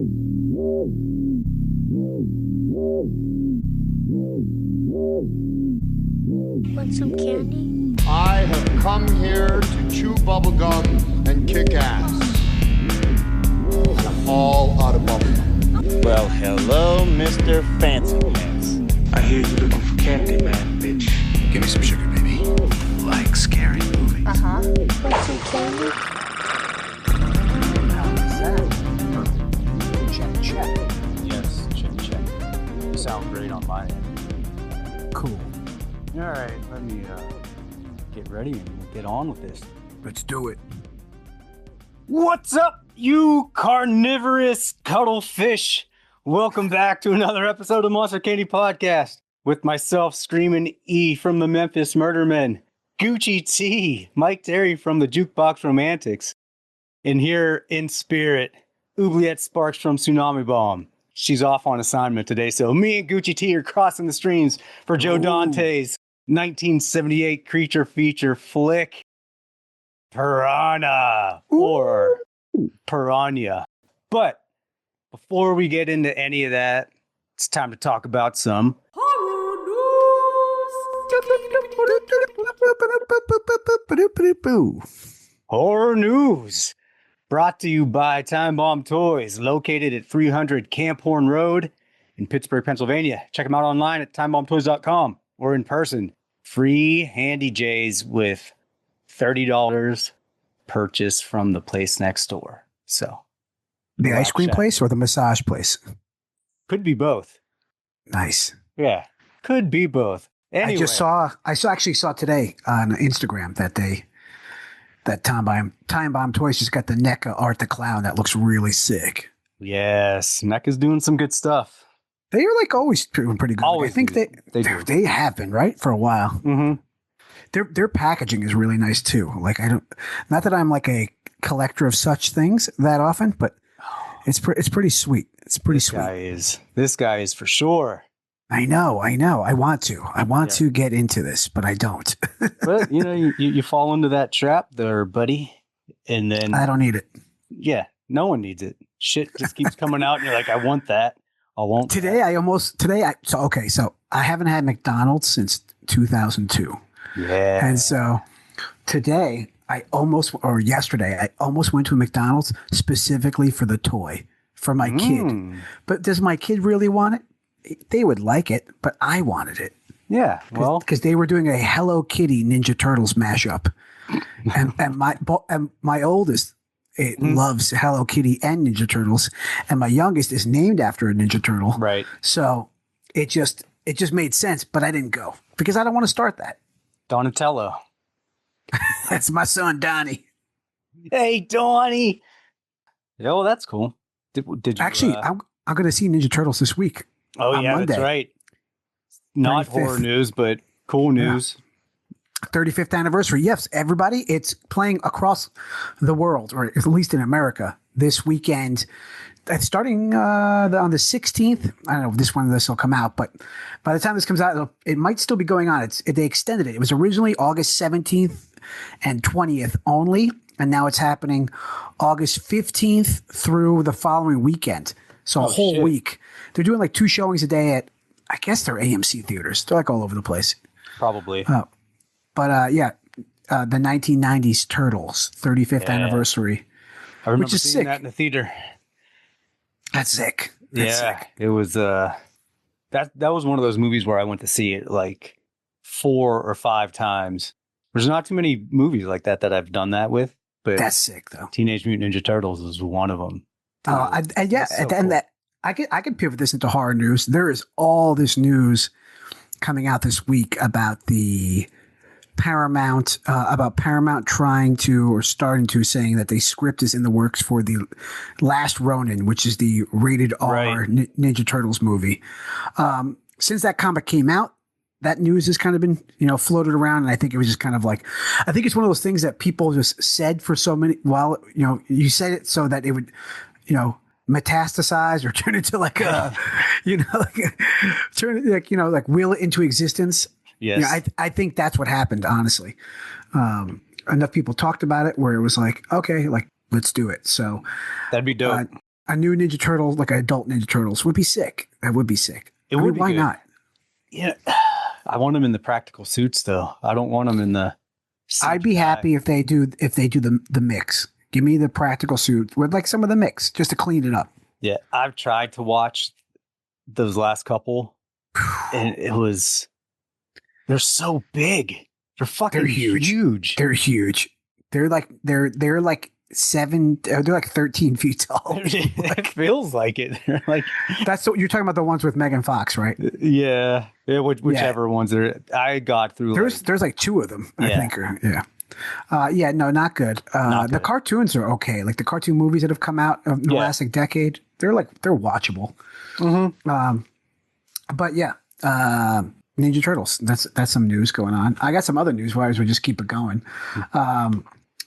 Want some candy? I have come here to chew bubblegum and kick ass. I'm all out of bubblegum. Well, hello, Mr. Fancy Pants. I hear you looking for candy, man, bitch. Give me some sugar, baby. Like scary movies. Uh-huh. Want some candy? Check. Yes, check. Sound great on my end. Cool. All right, let me get ready and get on with this. Let's do it. What's up, you carnivorous cuttlefish? Welcome back to another episode of Monster Candy Podcast with myself, Screamin E from the Memphis Murdermen, Gucci T, Mike Terry from the Jukebox Romantics, and here in spirit, Oobliette Sparks from Tsunami Bomb. She's off on assignment today, so me and Gucci T are crossing the streams for Joe Dante's 1978 creature feature flick, Piranha, or Piranha. But before we get into any of that, it's time to talk about some horror news. Brought to you by Time Bomb Toys, located at 300 Camp Horn Road in Pittsburgh, Pennsylvania. Check them out online at timebombtoys.com or in person. Free Handy J's with $30 purchase from the place next door. So The ice cream place or the massage place? Could be both. Nice. Yeah, could be both. Anyway. I actually saw today on Instagram that Time Bomb Toys just got the NECA Art the Clown that looks really sick. Yes, NECA's doing some good stuff. They are like always doing pretty good. Always I think they have been, right, for a while. Mm-hmm. Their packaging is really nice too. Like not that I'm like a collector of such things that often, but it's pretty sweet. It's pretty sweet. This guy is for sure. I know. I want to get into this, but I don't. But you fall into that trap there, buddy. And then I don't need it. Yeah, no one needs it. Shit just keeps coming out, and you're like, I want that. I won't. So I haven't had McDonald's since 2002. Yeah. And so yesterday, I almost went to a McDonald's specifically for the toy for my kid. But does my kid really want it? They would like it, but I wanted it. Yeah, well, because they were doing a Hello Kitty Ninja Turtles mashup, and my oldest loves Hello Kitty and Ninja Turtles, and my youngest is named after a Ninja Turtle. Right. So it just made sense, but I didn't go because I don't want to start that. Donatello. That's my son, Donnie. Hey, Donnie. Oh, that's cool. Did you actually? I'm going to see Ninja Turtles this week. Oh, yeah, Monday. That's right. Not 35th. Horror news, but cool news. Yeah. 35th anniversary. Yes, everybody. It's playing across the world, or at least in America, this weekend. Starting on the 16th. I don't know if this will come out, but by the time this comes out, it might still be going on. They extended it. It was originally August 17th and 20th only, and now it's happening August 15th through the following weekend. So a whole week. They're doing like 2 showings a day at, I guess they're AMC theaters. They're like all over the place. Probably. The 1990s Turtles 35th anniversary. I remember which is seeing sick. That in the theater. That's sick. Sick. It was that was one of those movies where I went to see it like 4 or 5 times. There's not too many movies like that I've done that with, but that's sick though. Teenage Mutant Ninja Turtles is one of them. I could pivot this into horror news. There is all this news coming out this week about the Paramount trying to or starting to saying that the script is in the works for the Last Ronin, which is the rated R Ninja Turtles movie. Since that comic came out, that news has kind of been, floated around. And I think it was just kind of like, I think it's one of those things that people just said for so many, you said it so that it would, metastasize or turn into like will it into existence. Yes. I think that's what happened, honestly. Enough people talked about it where it was like, okay, like let's do it. So that'd be dope. A new Ninja Turtle, like an adult Ninja Turtles, would be sick. That would be sick. It would be why good. not? Yeah, I want them in the practical suits though. I don't want them in the. I'd be CGI. happy if they do the mix. Give me the practical suit with like some of the mix just to clean it up. Yeah, I've tried to watch those last couple, and they're so big. They're fucking They're huge. They're huge. They're like 13 feet tall. It feels like it. They're like That's what you're talking about, the ones with Megan Fox, right? yeah, whichever ones are. I got through. There's like two of them, I Yeah. think. No, not good. Not The good. cartoons are okay. Like the cartoon movies that have come out in the Yeah. last like decade, they're watchable. Mm-hmm. But yeah, Ninja Turtles. That's some news going on. I got some other news. Why we just keep it going.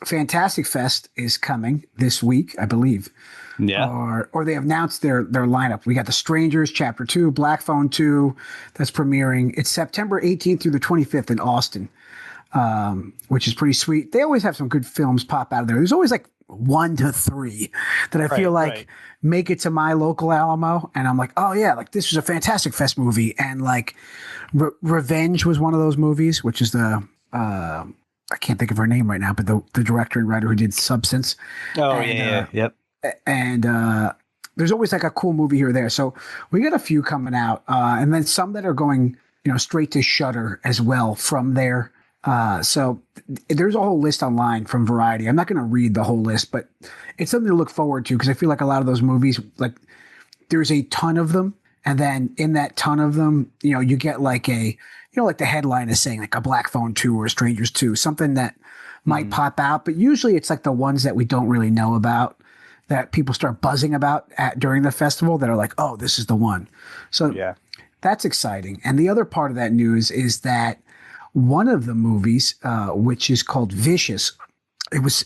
Fantastic Fest is coming this week, I believe. Yeah. Or they have announced their lineup. We got The Strangers, Chapter 2, Black Phone 2, that's premiering. It's September 18th through the 25th in Austin, which is pretty sweet. They always have some good films pop out of there. There's always like 1 to 3 that I feel like make it to my local Alamo. And I'm like, oh yeah, like this was a Fantastic Fest movie. And like Revenge was one of those movies, which is the, I can't think of her name right now, but the director and writer who did Substance. Oh And, yeah. Yep. And there's always like a cool movie here or there. So we got a few coming out, and then some that are going, straight to Shudder as well from there. So there's a whole list online from Variety. I'm not going to read the whole list, but it's something to look forward to because I feel like a lot of those movies, like there's a ton of them. And then in that ton of them, you get like like the headline is saying like a Black Phone 2 or Strangers 2, something that might pop out. But usually it's like the ones that we don't really know about that people start buzzing about during the festival that are like, oh, this is the one. So Yeah. that's exciting. And the other part of that news is that one of the movies, which is called Vicious, it was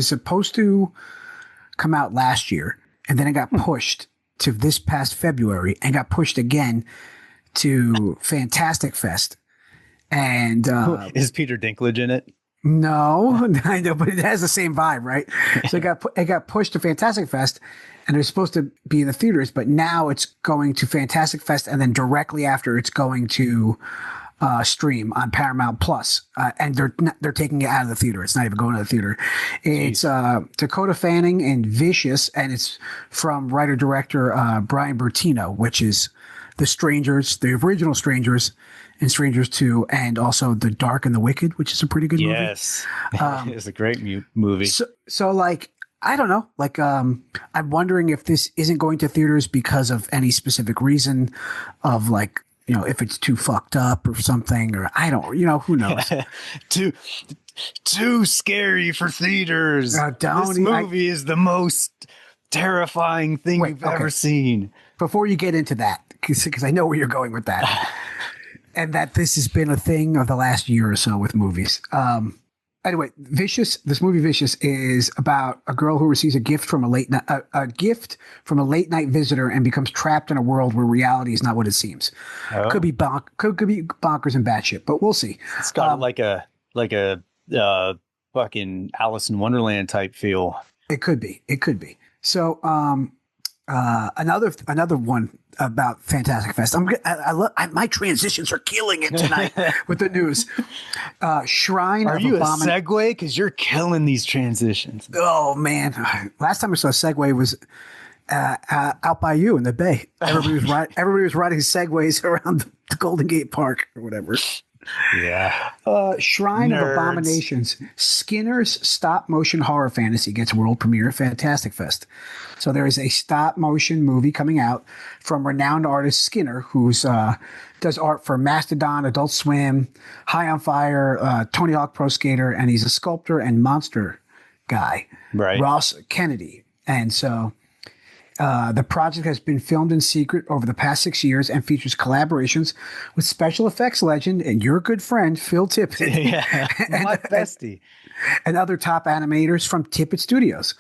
supposed to come out last year, and then it got pushed to this past February and got pushed again to Fantastic Fest. And Is Peter Dinklage in it? no, I know, but it has the same vibe, right? So it got pushed to Fantastic Fest, and it was supposed to be in the theaters, but now it's going to Fantastic Fest, and then directly after it's going to stream on Paramount Plus, and they're taking it out of the theater. It's not even going to the theater. It's Dakota Fanning and Vicious, and it's from writer director Brian Bertino, which is The Strangers, the original Strangers, and Strangers 2, and also The Dark and the Wicked, which is a pretty good movie. Yes. It's a great movie. So like, I don't know. Like, I'm wondering if this isn't going to theaters because of any specific reason of like, if it's too fucked up or something, or I don't, who knows? Too scary for theaters. This movie is the most terrifying thing we've ever seen. Before you get into that, because I know where you're going with that, and that this has been a thing of the last year or so with movies. Anyway, Vicious. This movie Vicious is about a girl who receives a gift from a late night visitor and becomes trapped in a world where reality is not what it seems. Oh. Could be bonkers and batshit, but we'll see. It's got like a fucking Alice in Wonderland type feel. It could be. So, another one about Fantastic Fest. My transitions are killing it tonight with the news. Shrine Are of you a Abomination. segue? Because you're killing these transitions. Oh man! Last time I saw a Segway was out by you in the Bay. Everybody was riding Segways around the Golden Gate Park or whatever. Yeah. Shrine Nerds. of Abominations. Skinner's stop motion horror fantasy gets world premiere at Fantastic Fest. So there is a stop motion movie coming out from renowned artist Skinner, who's does art for Mastodon, Adult Swim, High on Fire, Tony Hawk Pro Skater, and he's a sculptor and monster guy. Right. Ross Kennedy. And so the project has been filmed in secret over the past 6 years and features collaborations with special effects legend and your good friend, Phil Tippett. Yeah. My bestie. And other top animators from Tippett Studios.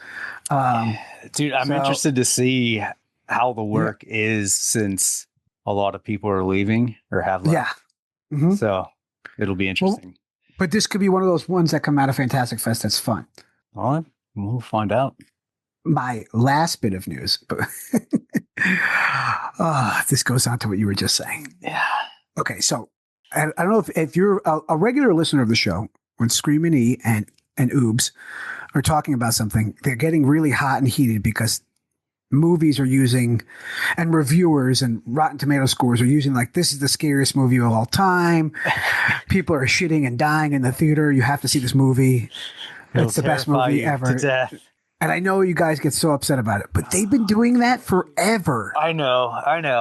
Dude, I'm interested to see how the work is since a lot of people are leaving or have left. Yeah. Mm-hmm. So it'll be interesting. But this could be one of those ones that come out of Fantastic Fest that's fun. Well, we'll find out. my last bit of news, but this goes on to what you were just saying. Yeah. Okay, so I don't know if you're a regular listener of the show, when Screamin' E and Oobs are talking about something, they're getting really hot and heated because movies are using, and reviewers and Rotten Tomato scores are using, like, this is the scariest movie of all time. People are shitting and dying in the theater. You have to see this movie. It's the best movie ever. To death. And I know you guys get so upset about it, but they've been doing that forever. I know.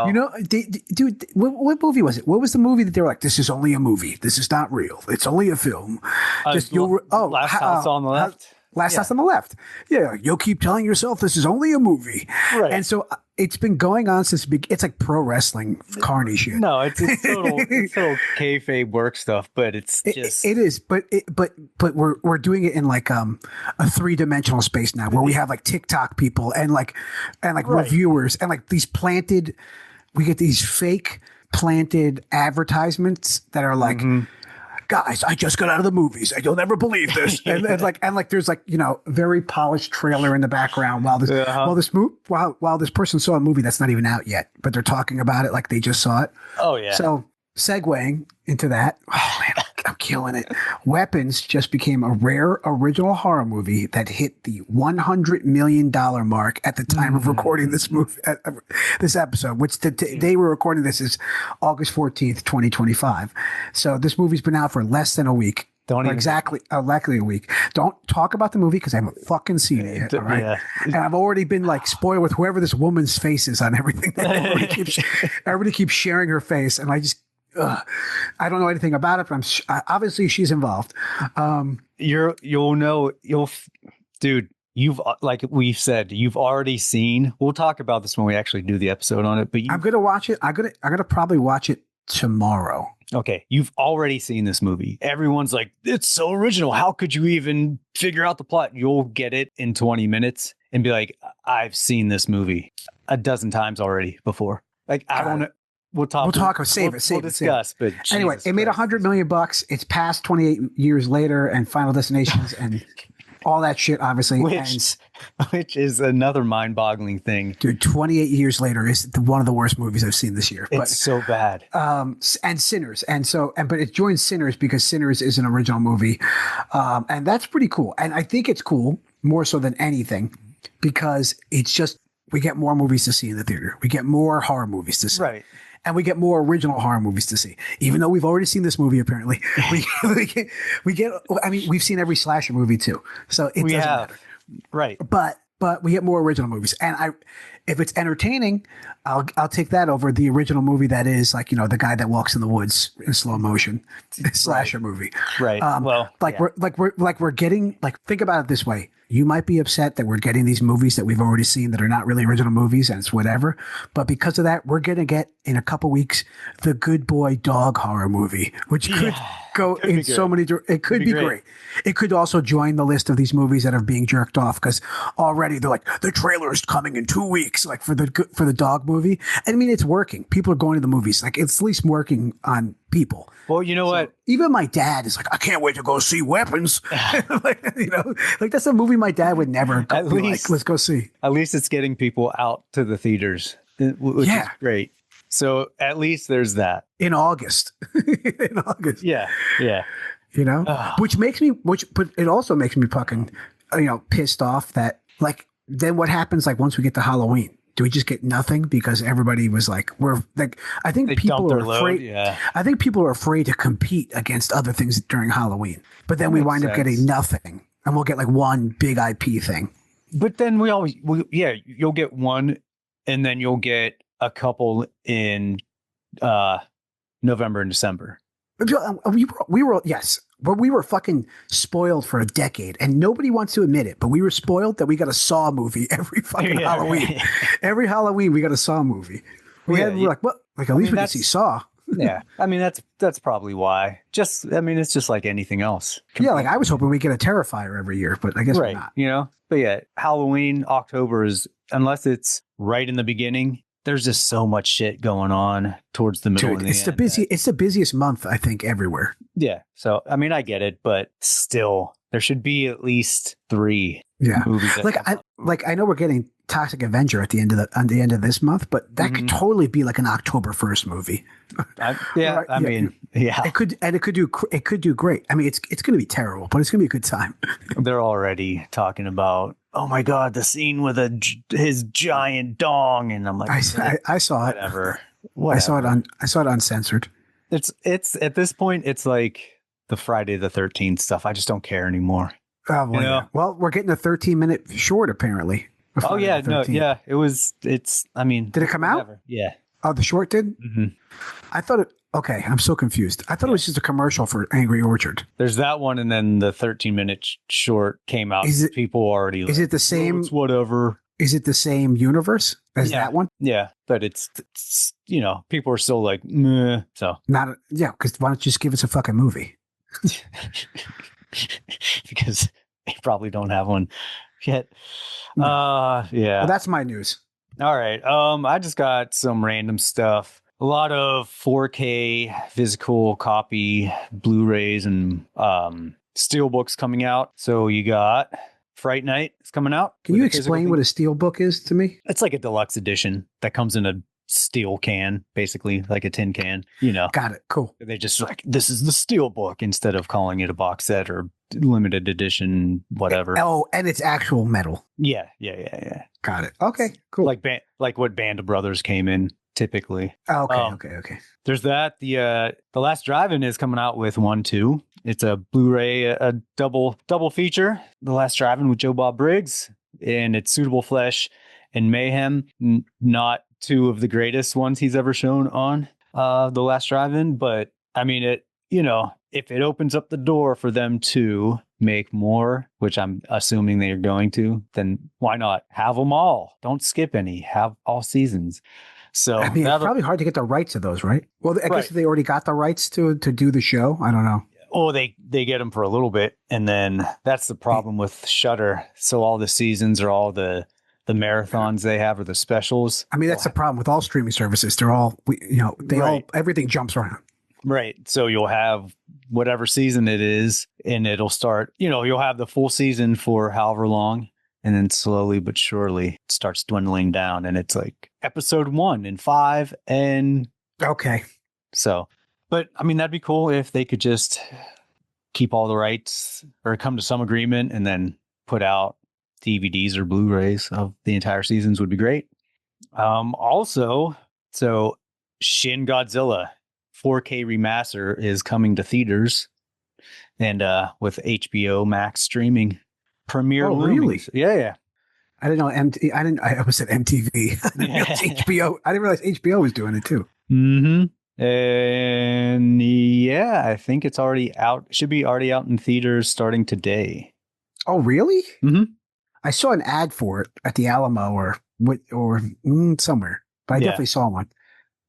You know, dude, what movie was it? What was the movie that they were like, this is only a movie. This is not real. It's only a film. Last House on the Left. Last House on the Left. Yeah, you'll keep telling yourself this is only a movie. Right. And so it's been going on since it's like pro wrestling carny shit. No, it's total kayfabe work stuff, but it's just it is, but we're doing it in like a 3-dimensional space now, where we have like TikTok people and like right. reviewers and like we get these fake planted advertisements that are like, guys, I just got out of the movies. You'll never believe this. And there's like, you know, very polished trailer in the background while this person saw a movie that's not even out yet, but they're talking about it like they just saw it. Oh yeah. So segueing into that, oh man, I'm killing it. Weapons just became a rare original horror movie that hit the $100 million mark at the time of recording this movie, this episode, which they were recording this is August 14th, 2025. So this movie's been out for less than a week. Exactly a week. Don't talk about the movie because I haven't fucking seen it yet. All right. Yeah. And I've already been like spoiled with whoever this woman's face is on everything. Everybody keeps sharing her face, and I just, I don't know anything about it, but obviously she's involved. Dude, you've, like we've said, you've already seen. We'll talk about this when we actually do the episode on it. But I'm gonna watch it. I'm gonna probably watch it tomorrow. Okay, you've already seen this movie. Everyone's like, it's so original. How could you even figure out the plot? You'll get it in 20 minutes and be like, I've seen this movie a dozen times already before. Like, I don't know. We'll discuss. But anyway, it made $100 million. It's past 28 years later, and Final Destinations and all that shit, obviously. Which is another mind-boggling thing. Dude, 28 years later is one of the worst movies I've seen this year. It's so bad. And Sinners. But it joins Sinners because Sinners is an original movie. And that's pretty cool. And I think it's cool more so than anything because it's just, we get more movies to see in the theater. We get more horror movies to see. Right. And we get more original horror movies to see, even though we've already seen this movie. Apparently, we get. I mean, we've seen every slasher movie too, so it doesn't matter. Right. But we get more original movies, and if it's entertaining, I'll take that over the original movie that is like, you know, the guy that walks in the woods in slow motion, slasher movie. Right. We're getting, like, think about it this way. You might be upset that we're getting these movies that we've already seen that are not really original movies, and it's whatever. But because of that, we're going to get in a couple weeks the Good Boy Dog horror movie, which could go in so many. It could be great. It could also join the list of these movies that are being jerked off because already they're like, the trailer is coming in 2 weeks, like for the dog movie. And I mean, it's working. People are going to the movies. Like, it's at least working on people. Well, you know what? Even my dad is like, I can't wait to go see Weapons. Like, you know, like that's a movie my dad would never go, like, let's go see. At least it's getting people out to the theaters, which is great. So at least there's that. In August. Yeah. You know, but it also makes me fucking, you know, pissed off that, like, then what happens, like, once we get to Halloween? Do we just get nothing because everybody was like, I think people are afraid. Yeah. I think people are afraid to compete against other things during Halloween, but then we wind up getting nothing, and we'll get like one big IP thing. But then you'll get one, and then you'll get a couple in November and December. We were yes, but we were fucking spoiled for a decade, and nobody wants to admit it. But we were spoiled that we got a Saw movie every fucking Halloween. Right. Every Halloween we got a Saw movie. We're like, what? Like, at least we can see Saw. Yeah, I mean that's probably why. It's just like anything else. Yeah, like I was hoping we get a Terrifier every year, but I guess we're not. You know, but yeah, Halloween, October is, unless it's right in the beginning, there's just so much shit going on towards the middle Dude, and the it's end. it's the busiest month, I think, everywhere. Yeah. So, I mean, I get it, but still, there should be at least 3 Yeah. movies. That come out. I know we're getting Toxic Avenger at the end of this month, but that could totally be like an October 1st movie. Right, It could do great. I mean, it's going to be terrible, but it's going to be a good time. They're already talking about, oh my God, the scene with his giant dong. And I'm like, I saw it. Whatever. I saw it uncensored. It's at this point, it's like the Friday the 13th stuff. I just don't care anymore. Oh, well, yeah. Well, we're getting a 13-minute short, apparently. Oh, yeah. No, yeah. I mean. Did it come out? Yeah. Oh, the short did? Mm-hmm. I thought it. Okay, I'm so confused. I thought it was just a commercial for Angry Orchard. There's that one, and then the 13-minute short came out. People already. Is it the same? It's whatever. Is it the same universe as that one? Yeah, but it's people are still like, meh. So because why don't you just give us a fucking movie? Because they probably don't have one yet. Yeah. Well, that's my news. All right. I just got some random stuff. A lot of 4K physical copy Blu-rays and steelbooks coming out. So you got Fright Night is coming out. Can you explain what a steelbook is to me? It's like a deluxe edition that comes in a steel can, basically like a tin can. Got it. Cool. They just like, this is the steelbook instead of calling it a box set or limited edition, whatever. Oh, and it's actual metal. Yeah. Got it. Okay, cool. Like what Band of Brothers came in typically. Okay. There's that. The Last Drive-In is coming out with 1-2. It's a Blu-ray, a double feature. The Last Drive-In with Joe Bob Briggs, and it's Suitable Flesh and Mayhem. Not 2 of the greatest ones he's ever shown on The Last Drive-In, but I mean if it opens up the door for them to make more, which I'm assuming they're going to, then why not have them all? Don't skip any. Have all seasons. So I mean, it's probably hard to get the rights of those, right? Well, I guess they already got the rights to do the show. I don't know. Oh, they get them for a little bit, and then that's the problem with Shudder. So all the seasons or all the marathons they have or the specials. I mean, that's the problem with all streaming services. They're all everything jumps around. Right. So you'll have whatever season it is, and it'll start. You'll have the full season for however long. And then slowly but surely it starts dwindling down, and it's like episode 1 and 5 and okay. So, but I mean, that'd be cool if they could just keep all the rights or come to some agreement and then put out DVDs or Blu-rays of the entire seasons would be great. Also, so Shin Godzilla 4K remaster is coming to theaters and with HBO Max streaming. Premiere. Oh, really? Yeah. I didn't know I almost said MTV. HBO. I didn't realize HBO was doing it too. Mm-hmm. And yeah, I think it's already out. Should be already out in theaters starting today. Oh, really? Mm-hmm. I saw an ad for it at the Alamo or somewhere, but I definitely saw one.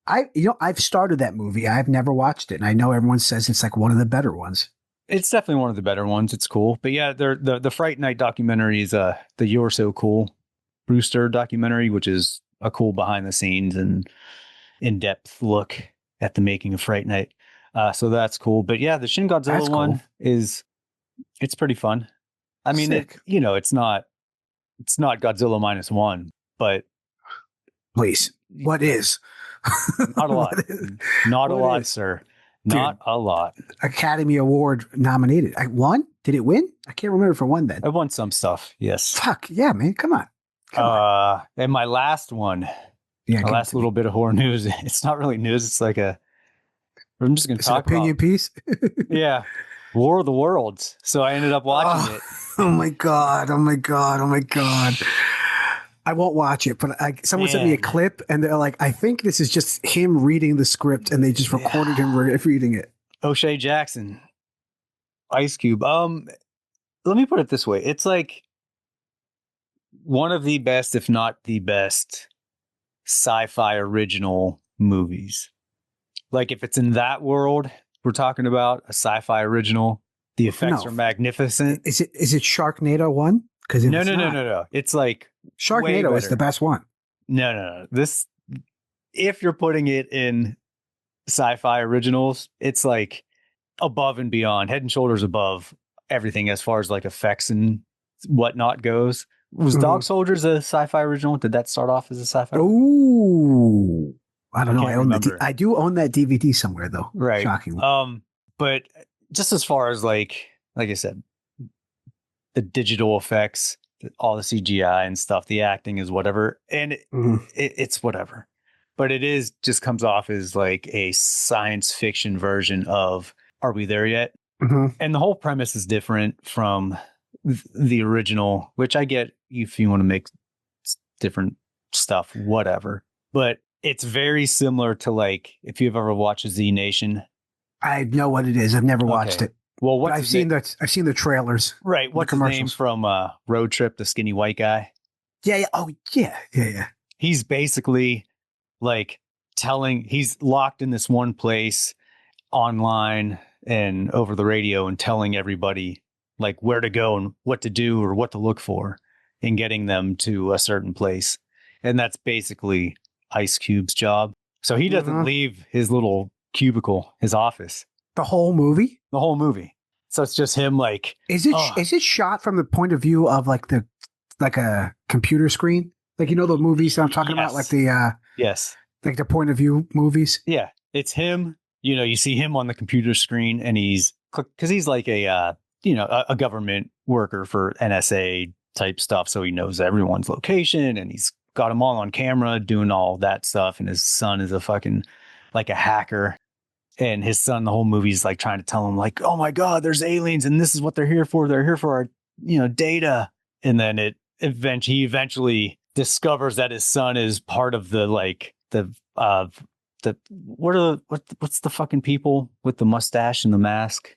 I've started that movie. I've never watched it, and I know everyone says it's like one of the better ones. It's definitely one of the better ones. It's cool. But yeah, the Fright Night documentary is the You're So Cool Brewster documentary, which is a cool behind the scenes and in-depth look at the making of Fright Night. So that's cool. But yeah, the Shin Godzilla one it's pretty fun. I mean, it's not Godzilla -1, but please, what is? Not a lot. Not a lot, sir. Not a lot. Academy Award nominated. I won? Did it win? I can't remember if it won then. I won some stuff. Yes. Fuck yeah, man! Come on. And my last one. Yeah. My last little bit of horror news. It's not really news. It's like I'm just going to talk an opinion piece. Yeah. War of the Worlds. So I ended up watching it. Oh my god! Oh my god! Oh my god! I won't watch it, but someone sent me a clip, and they're like, "I think this is just him reading the script, and they just recorded him reading it." O'Shea Jackson, Ice Cube. Let me put it this way: it's like one of the best, if not the best, sci-fi original movies. Like if it's in that world, we're talking about a sci-fi original. The effects are magnificent. Is it Sharknado 1? No. It's like Sharknado is the best one. No. if you're putting it in sci-fi originals, it's like above and beyond, head and shoulders above everything as far as like effects and whatnot goes. Was Dog Soldiers a sci-fi original? Did that start off as a sci-fi? Ooh, I don't know. can't I own remember. I do own that DVD somewhere though. Right. Shockingly. But just as far as like I said, the digital effects, all the CGI and stuff, the acting is whatever, and it's whatever. But it is just comes off as like a science fiction version of Are We There Yet? And the whole premise is different from the original, which I get if you want to make different stuff, whatever. But it's very similar to like if you've ever watched Z Nation. I know what it is. I've never watched it. Well, I've seen the trailers. Right. What's his name from Road Trip? The skinny white guy. Yeah. Oh, yeah. He's basically like he's locked in this one place online and over the radio and telling everybody like where to go and what to do or what to look for and getting them to a certain place. And that's basically Ice Cube's job. So he doesn't leave his little cubicle, his office. The whole movie? The whole movie. So it's just him like, is it shot from the point of view of like a computer screen? Like, you know, the movies I'm talking about, like the, yes, like the point of view movies. Yeah. It's him, you know, you see him on the computer screen and cause he's like a government worker for NSA type stuff. So he knows everyone's location and he's got them all on camera doing all that stuff. And his son is a fucking like a hacker. And his son, the whole movie is like trying to tell him like, oh my God, there's aliens and this is what they're here for. They're here for our, data. And then he eventually discovers that his son is part of what's the fucking people with the mustache and the mask?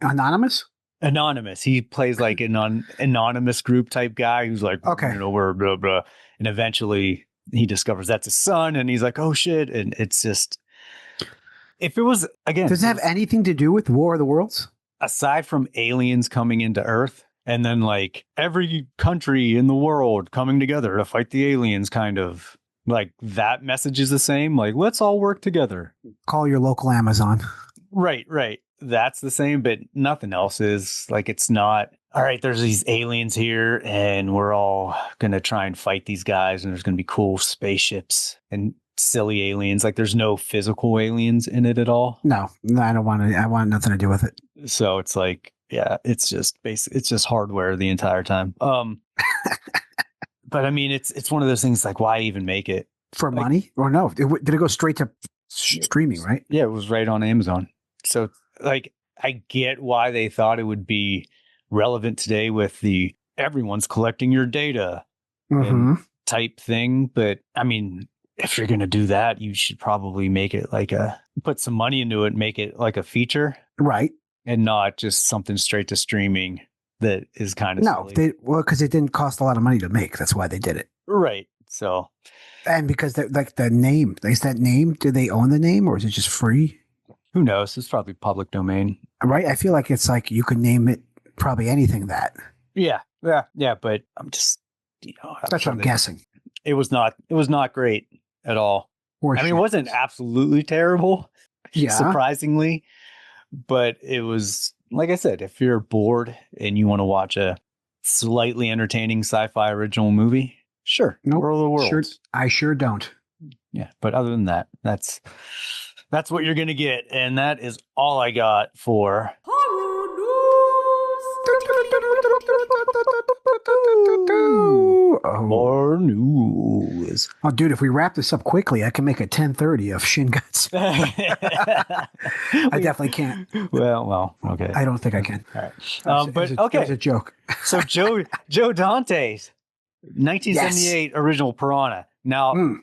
Anonymous? Anonymous. He plays like an anonymous group type guy who's like, okay, we're blah, blah. And eventually he discovers that's his son and he's like, oh shit. And it's just, if it was, again, does it have anything to do with War of the Worlds? Aside from aliens coming into Earth and then like every country in the world coming together to fight the aliens, kind of like that message is the same. Like, let's all work together. Call your local Amazon. Right. That's the same, but nothing else is like, it's not, all right, there's these aliens here and we're all going to try and fight these guys and there's going to be cool spaceships and silly aliens. Like there's no physical aliens in it at all. No, I don't want to. I want nothing to do with it. So it's like, yeah, it's just it's just hardware the entire time. But I mean, it's one of those things like, why even make it for money or no? Did it go straight to streaming? Right? Yeah, it was right on Amazon. So like, I get why they thought it would be relevant today with the everyone's collecting your data type thing. But I mean, if you're going to do that, you should probably make it like put some money into it, make it like a feature. Right. And not just something straight to streaming that is kind of silly. Because it didn't cost a lot of money to make. That's why they did it. Right. So. And because like the name, is that name, do they own the name or is it just free? Who knows? It's probably public domain. Right. I feel like it's like you could name it probably anything that. Yeah. But I'm just, that's what I'm guessing. It was not great at all. I mean, it wasn't absolutely terrible. Yeah. Surprisingly. But it was, like I said, if you're bored and you want to watch a slightly entertaining sci-fi original movie, sure. Nope. World of the Worlds. I sure don't. Yeah. But other than that, that's what you're going to get. And that is all I got for more news. Oh, dude, if we wrap this up quickly, I can make a 10:30 of Shin Guts. I definitely can't. Well, okay. I don't think I can. All right. But okay. It was a joke. So Joe Dante's 1978 original Piranha. Now,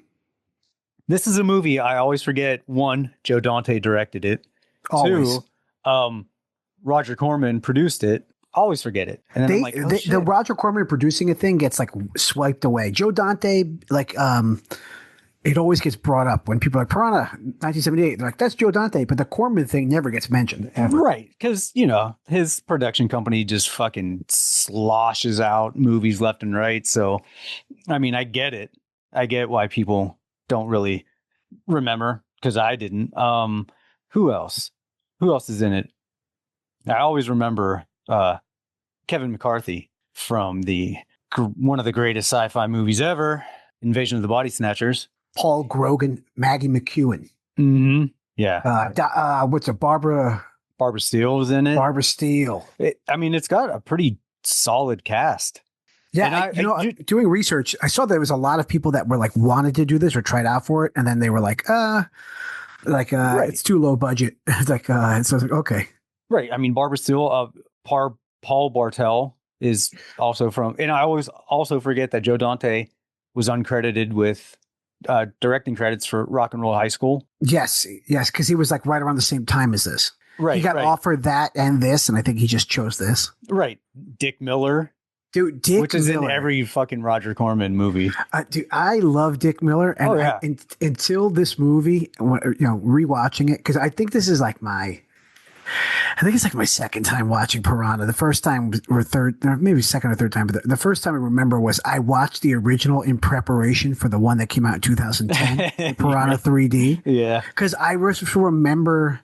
this is a movie I always forget. One, Joe Dante directed it. Always. Two, Roger Corman produced it. Always forget it. And then I'm like, the Roger Corman producing a thing gets like swiped away. Joe Dante, like, it always gets brought up when people are like Piranha 1978. They're like, that's Joe Dante, but the Corman thing never gets mentioned ever. Right, because his production company just fucking sloshes out movies left and right. So, I mean, I get it. I get why people don't really remember because I didn't. Who else? Who else is in it? I always remember Kevin McCarthy from one of the greatest sci-fi movies ever, Invasion of the Body Snatchers. Paul Grogan, Maggie McEwen. Mm-hmm. Yeah. What's a Barbara Steele was in it. Barbara Steele. It's got a pretty solid cast. Yeah, doing research, I saw there was a lot of people that were like wanted to do this or tried out for it, and then they were like, right. It's too low budget. It's like, so I was like, okay, right. I mean, Barbara Steele, Paul Bartel is also from, and I always also forget that Joe Dante was uncredited with directing credits for Rock and Roll High School. Yes, because he was like right around the same time as this. Right, he got offered that and this, and I think he just chose this. Right, Dick Miller. Dude, Dick which is Miller. in every fucking Roger Corman movie. Dude, I love Dick Miller, and until this movie, rewatching it, because I think this is like my second time watching Piranha. The first time or third, or maybe second or third time, but the first time I remember was I watched the original in preparation for the one that came out in 2010, Piranha 3D. Yeah, because I remember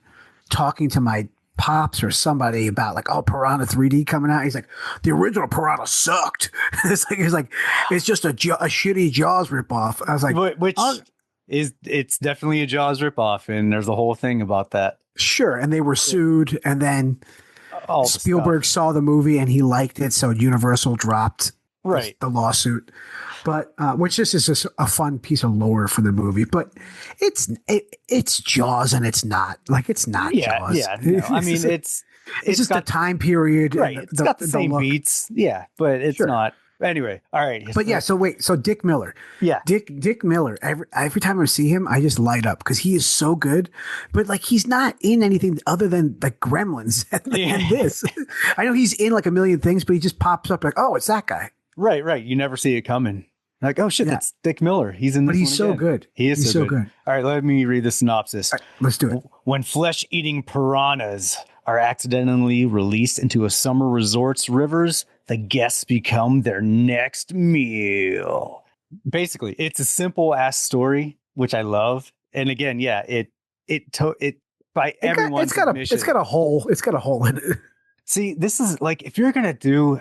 talking to my pops or somebody about like, oh, Piranha 3D coming out. He's like, the original Piranha sucked. It's just a shitty Jaws ripoff. I was like, it's definitely a Jaws ripoff, and there's a whole thing about that. Sure, and they were sued, and then Spielberg saw the movie and he liked it, so Universal dropped the lawsuit. But which this is just a fun piece of lore for the movie, but it's Jaws and it's not Jaws. Yeah, no. I mean it's just got, the time period, right? It's got the same beats, but it's not. Anyway, all right. But so Dick Miller, Dick Miller. Every time I see him, I just light up because he is so good. But like he's not in anything other than like Gremlins and this. I know he's in like a million things, but he just pops up like, oh, it's that guy. Right. You never see it coming. Like, oh shit, that's Dick Miller. He's in this. But he's so good. He's so good. All right, let me read the synopsis. All right, let's do it. When flesh-eating piranhas are accidentally released into a summer resort's rivers, the guests become their next meal. Basically, it's a simple ass story, which I love. And again, it's got a hole. It's got a hole in it. See, this is like if you're gonna do,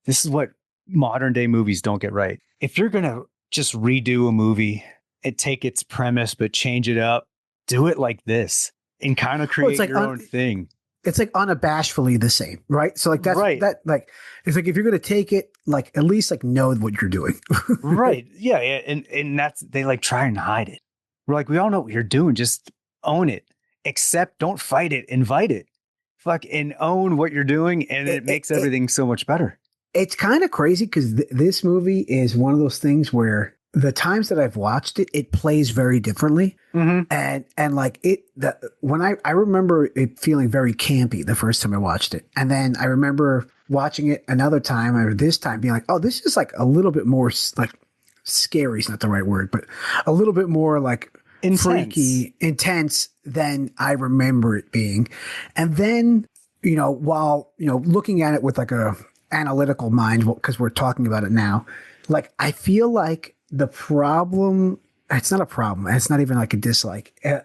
this is what modern day movies don't get right. If you're gonna just redo a movie and take its premise but change it up, do it like this and kind of create your own thing. It's like unabashedly the same, right? So like that's right. It's like if you're gonna take it, like at least like know what you're doing. Right. Yeah. And that's they like try and hide it. We're like, we all know what you're doing, just own it. Accept, don't fight it, invite it. Fuck and own what you're doing, and it makes everything so much better. It's kind of crazy because this movie is one of those things where the times that I've watched it, it plays very differently. Mm-hmm. And like when I remember it feeling very campy the first time I watched it. And then I remember watching it another time or this time being like, oh, this is like a little bit more like scary is not the right word, but a little bit more like freaky, intense than I remember it being. And then, while, looking at it with like a analytical mind, because we're talking about it now, like I feel like the problem, it's not a problem. It's not even like a dislike. The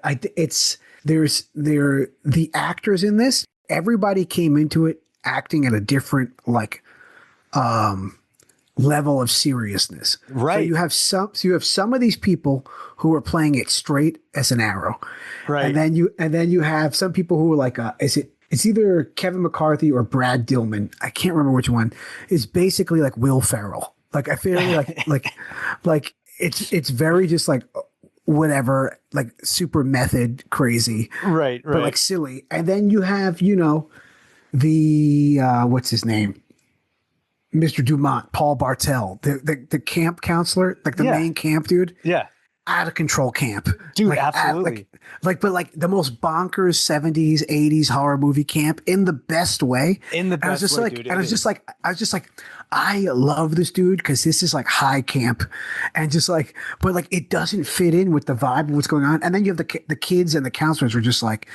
actors in this, everybody came into it acting at a different level of seriousness. Right. So you have some of these people who are playing it straight as an arrow. Right. And then you have some people who are like, it's either Kevin McCarthy or Brad Dillman. I can't remember which one. Is basically like Will Ferrell. Like I feel like it's very just like whatever, like super method crazy. Right. But like silly. And then you have, the what's his name? Mr. Dumont, Paul Bartel, the camp counselor, like the main camp dude. Yeah. Out of control camp. Dude, absolutely. But the most bonkers 70s, 80s horror movie camp in the best way. In the best way, dude. I was just like, I love this dude because this is like high camp and just like, but like it doesn't fit in with the vibe of what's going on. And then you have the kids and the counselors are just like,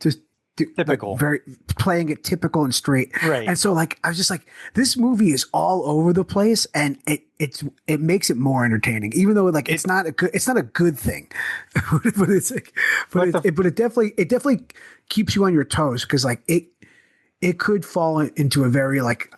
just Typical. very playing it typical and straight. Right. And so like, I was just like, this movie is all over the place, and it makes it more entertaining, even though like it's not a good thing, but it's like, but it definitely keeps you on your toes. Cause like it could fall into a very like,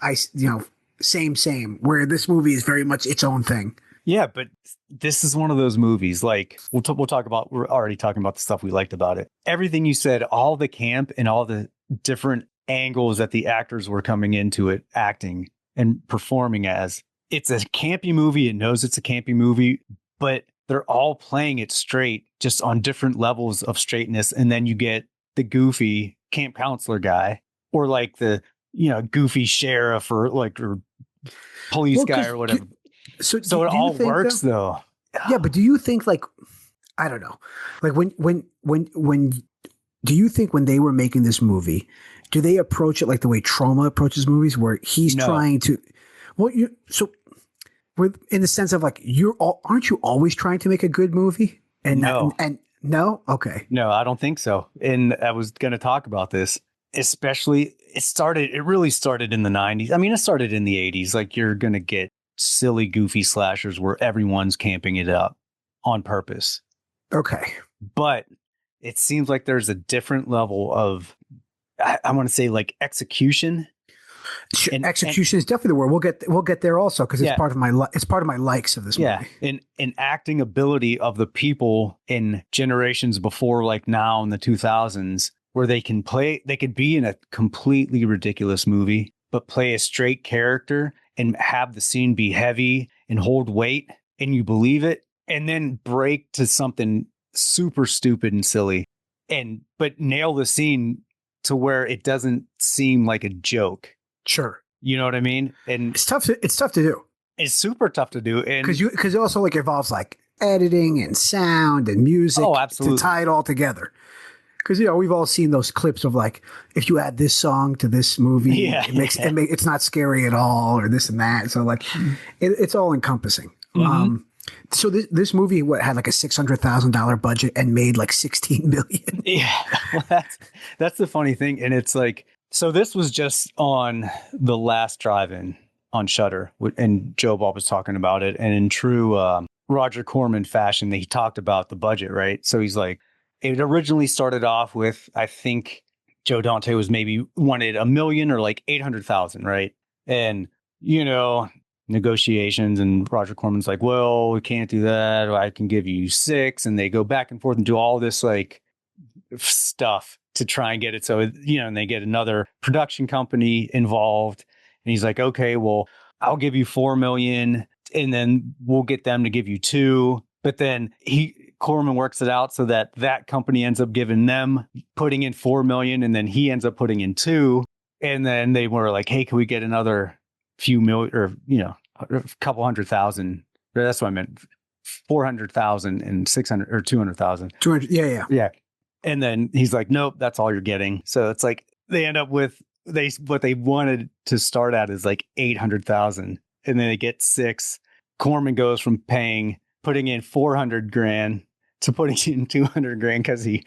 same, where this movie is very much its own thing. Yeah, but this is one of those movies. Like we'll talk about. We're already talking about the stuff we liked about it. Everything you said, all the camp and all the different angles that the actors were coming into it, acting and performing as. It's a campy movie. It knows it's a campy movie, but they're all playing it straight, just on different levels of straightness. And then you get the goofy camp counselor guy, or like the goofy sheriff, or police guy or whatever. So it all works though. Yeah, but do you think like, I don't know, like when do you think when they were making this movie, do they approach it like the way Trauma approaches movies, where he's trying to, in the sense of like, aren't you always trying to make a good movie? And no, okay, no, I don't think so. And I was going to talk about this, especially it really started in the 90s. I mean, it started in the 80s. Like you're going to get silly, goofy slashers where everyone's camping it up on purpose. Okay. But it seems like there's a different level of, I want to say like execution. Execution is definitely the word. We'll get there also, because it's part of my likes of this movie. And acting ability of the people in generations before, like now in the 2000s, where they could be in a completely ridiculous movie, but play a straight character and have the scene be heavy and hold weight, and you believe it, and then break to something super stupid and silly, but nail the scene to where it doesn't seem like a joke. Sure. You know what I mean? And it's tough to do. It's super tough to do. And because it also like involves like editing and sound and music. Oh, absolutely. To tie it all together. Because we've all seen those clips of like, if you add this song to this movie, it's not scary at all, or this and that. So like, it's all encompassing. Mm-hmm. So this movie had like a $600,000 budget and made like 16 million. Yeah, well, that's the funny thing, and it's like, so this was just on the last drive-in on Shudder, and Joe Bob was talking about it, and in true Roger Corman fashion, he talked about the budget, right? So he's like, it originally started off with, I think Joe Dante wanted $1 million or like 800,000, right? And, negotiations, and Roger Corman's like, well, we can't do that. I can give you 6. And they go back and forth and do all this like stuff to try and get it. So, and they get another production company involved, and he's like, okay, well, I'll give you 4 million, and then we'll get them to give you 2. But then Corman works it out so that company ends up giving them, putting in 4 million, and then he ends up putting in 2. And then they were like, hey, can we get another few million, or, a couple 100,000? That's what I meant. 400,000 and 600 or 200,000. 200. Yeah. Yeah. And then he's like, nope, that's all you're getting. So it's like, they end up with what they wanted to start at is like 800,000. And then they get 6. Corman goes from putting in 400,000 to putting in 200,000 because he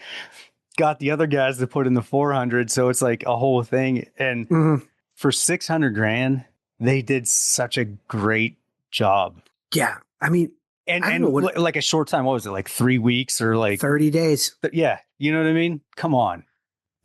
got the other guys to put in the 400. So it's like a whole thing. And for 600,000, they did such a great job. Yeah. I mean, and like a short time, what was it, like 3 weeks or like 30 days? Yeah. You know what I mean? Come on.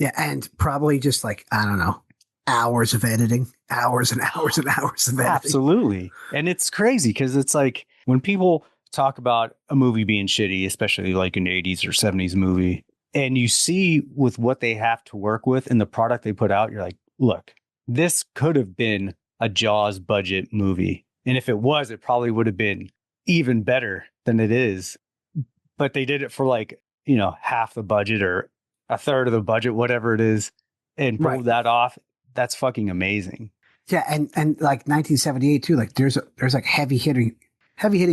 Yeah. And probably just like, I don't know, hours of editing, hours and hours and hours of editing. Absolutely. And it's crazy because it's like when people talk about a movie being shitty, especially like an 80s or 70s movie, and you see with what they have to work with and the product they put out, you're like, look, this could have been a Jaws budget movie. And if it was, it probably would have been even better than it is. But they did it for like, half the budget or a third of the budget, whatever it is, and pulled that off. That's fucking amazing. Yeah. And like 1978 too, like there's like heavy hitting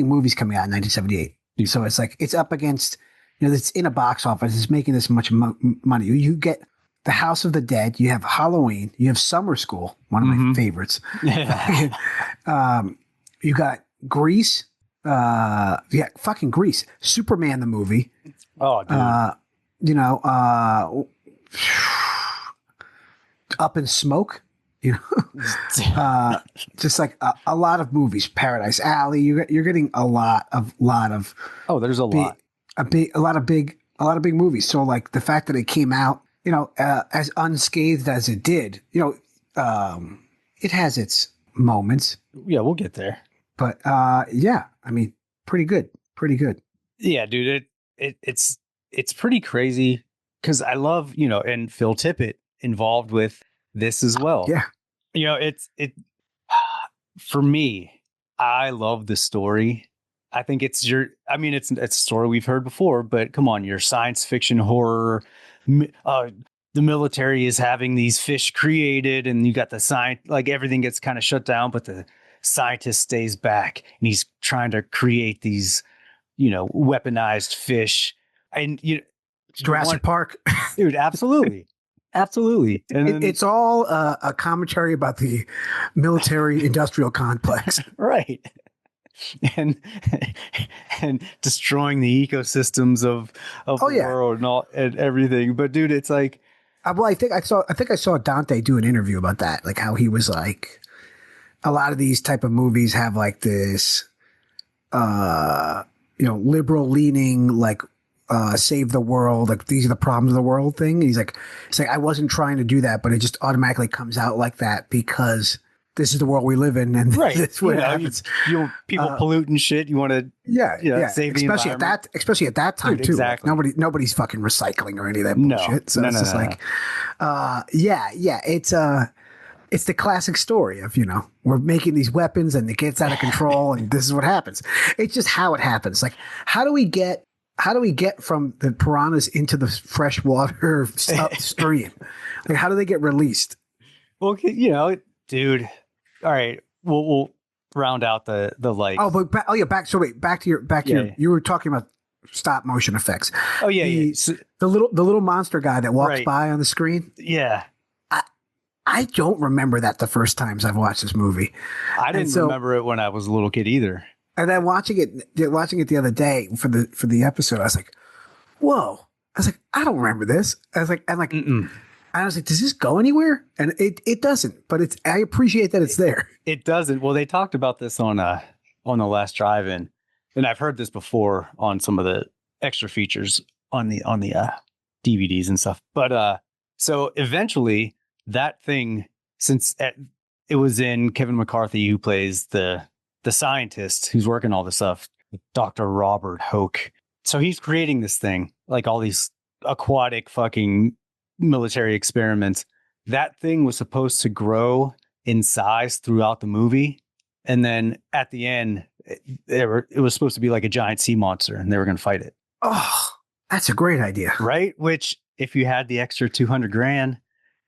movies coming out in 1978. So it's like, it's up against, it's in a box office. It's making this much money. You get The House of the Dead. You have Halloween. You have Summer School, one of my favorites. You got Grease. Fucking Grease. Superman the movie. Oh, dude. Up in Smoke. You know, just like a lot of movies. Paradise Alley. You're getting a lot of Oh, there's a lot. A lot of big movies. So like the fact that it came out, you know, as unscathed as it did, you know, it has its moments. Yeah, we'll get there. But yeah, I mean, pretty good. Yeah, dude, it's pretty crazy because I love, you know, and Phil Tippett involved with this as well. Yeah. You know, it for me, I love the story. I think it's a story we've heard before, but come on, your science fiction horror, the military is having these fish created and you got the science, like everything gets kind of shut down, but the scientist stays back and he's trying to create these, you know, weaponized fish. And Jurassic Park. Dude, absolutely. Absolutely. And it's all a commentary about the military industrial complex. Right. And destroying the ecosystems of the world and everything. But dude, it's like, well, I think I saw Dante do an interview about that, like how he was like, a lot of these type of movies have like this, you know, liberal leaning, like save the world, like these are the problems of the world thing. And he's like, I wasn't trying to do that, but it just automatically comes out like that because this is the world we live in, and right. that's what happens. People pollute and shit. You want to, save the environment. Especially at that time, dude, too. Exactly. Like nobody's fucking recycling or any of that bullshit. So it's just like, it's the classic story of, you know, we're making these weapons and it gets out of control, and this is what happens. It's just how it happens. Like, how do we get from the piranhas into the freshwater stream? Like, how do they get released? Well, you know, dude. All right, we'll round out the light. Oh, but back to your. You were talking about stop motion effects. Oh yeah, the little monster guy that walks by on the screen. Yeah, I don't remember that the first times I've watched this movie. I didn't remember it when I was a little kid either. And then watching it the other day for the episode, I was like, whoa! I was like, I don't remember this. I was like, does this go anywhere? And it doesn't, but I appreciate that it's there. It doesn't. Well, they talked about this on the last drive-in, and I've heard this before on some of the extra features on the DVDs and stuff. But so eventually that thing, since it was in Kevin McCarthy, who plays the scientist who's working all this stuff, Dr. Robert Hoke. So he's creating this thing, like all these aquatic fucking military experiments. That thing was supposed to grow in size throughout the movie, and then at the end it was supposed to be like a giant sea monster and they were going to fight it. Oh, that's a great idea, right? Which, if you had the extra $200,000,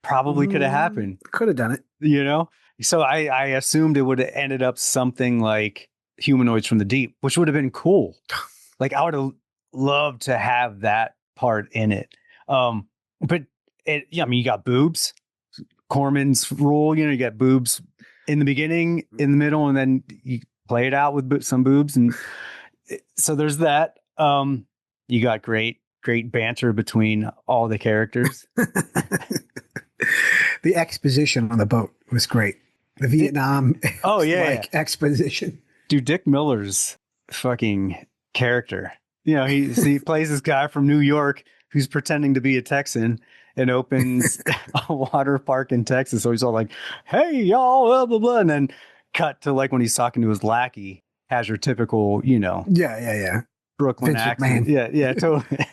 probably could have happened. Could have done it, you know. So I assumed it would have ended up something like Humanoids from the Deep, which would have been cool. Like, I would have loved to have that part in it. But I mean, you got boobs. Corman's rule, you know, you got boobs in the beginning, in the middle, and then you play it out with some boobs. And so there's that. You got great banter between all the characters. The exposition on the boat was great. The Vietnam exposition. Dude, Dick Miller's fucking character. You know, he plays this guy from New York who's pretending to be a Texan and opens a water park in Texas. So he's all like, hey, y'all, blah, blah, blah. And then cut to like when he's talking to his lackey, has your typical, you know. Yeah. Brooklyn Vince accent. McMahon. Yeah, totally.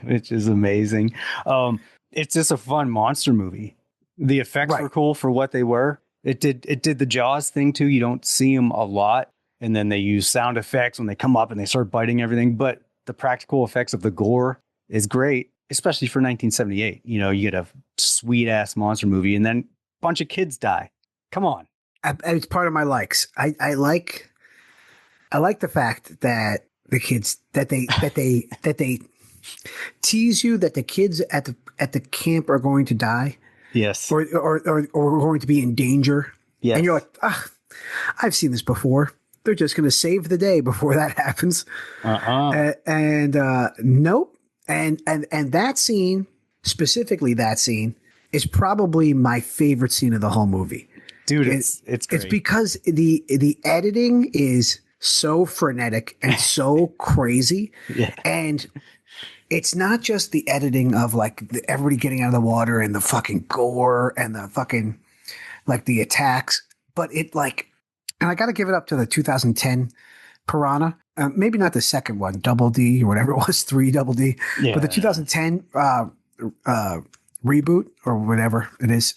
Which is amazing. It's just a fun monster movie. The effects were cool for what they were. It did the Jaws thing too. You don't see them a lot. And then they use sound effects when they come up and they start biting everything. But the practical effects of the gore is great, especially for 1978. You know, you get a sweet ass monster movie and then a bunch of kids die. Come on. It's part of my likes. I like the fact that the kids that they tease you that the kids at the camp are going to die. Yes. Or going to be in danger. Yes. And you're like, I've seen this before. They're just going to save the day before that happens. And nope. And that scene, specifically that scene, is probably my favorite scene of the whole movie. Dude, it's great. It's because the editing is so frenetic and so crazy. Yeah. And it's not just the editing of like everybody getting out of the water and the fucking gore and the fucking like the attacks, but it like, and I got to give it up to the 2010 Piranha. Maybe not the second one, Double D or whatever it was, 3 Double D, but the 2010 reboot or whatever it is.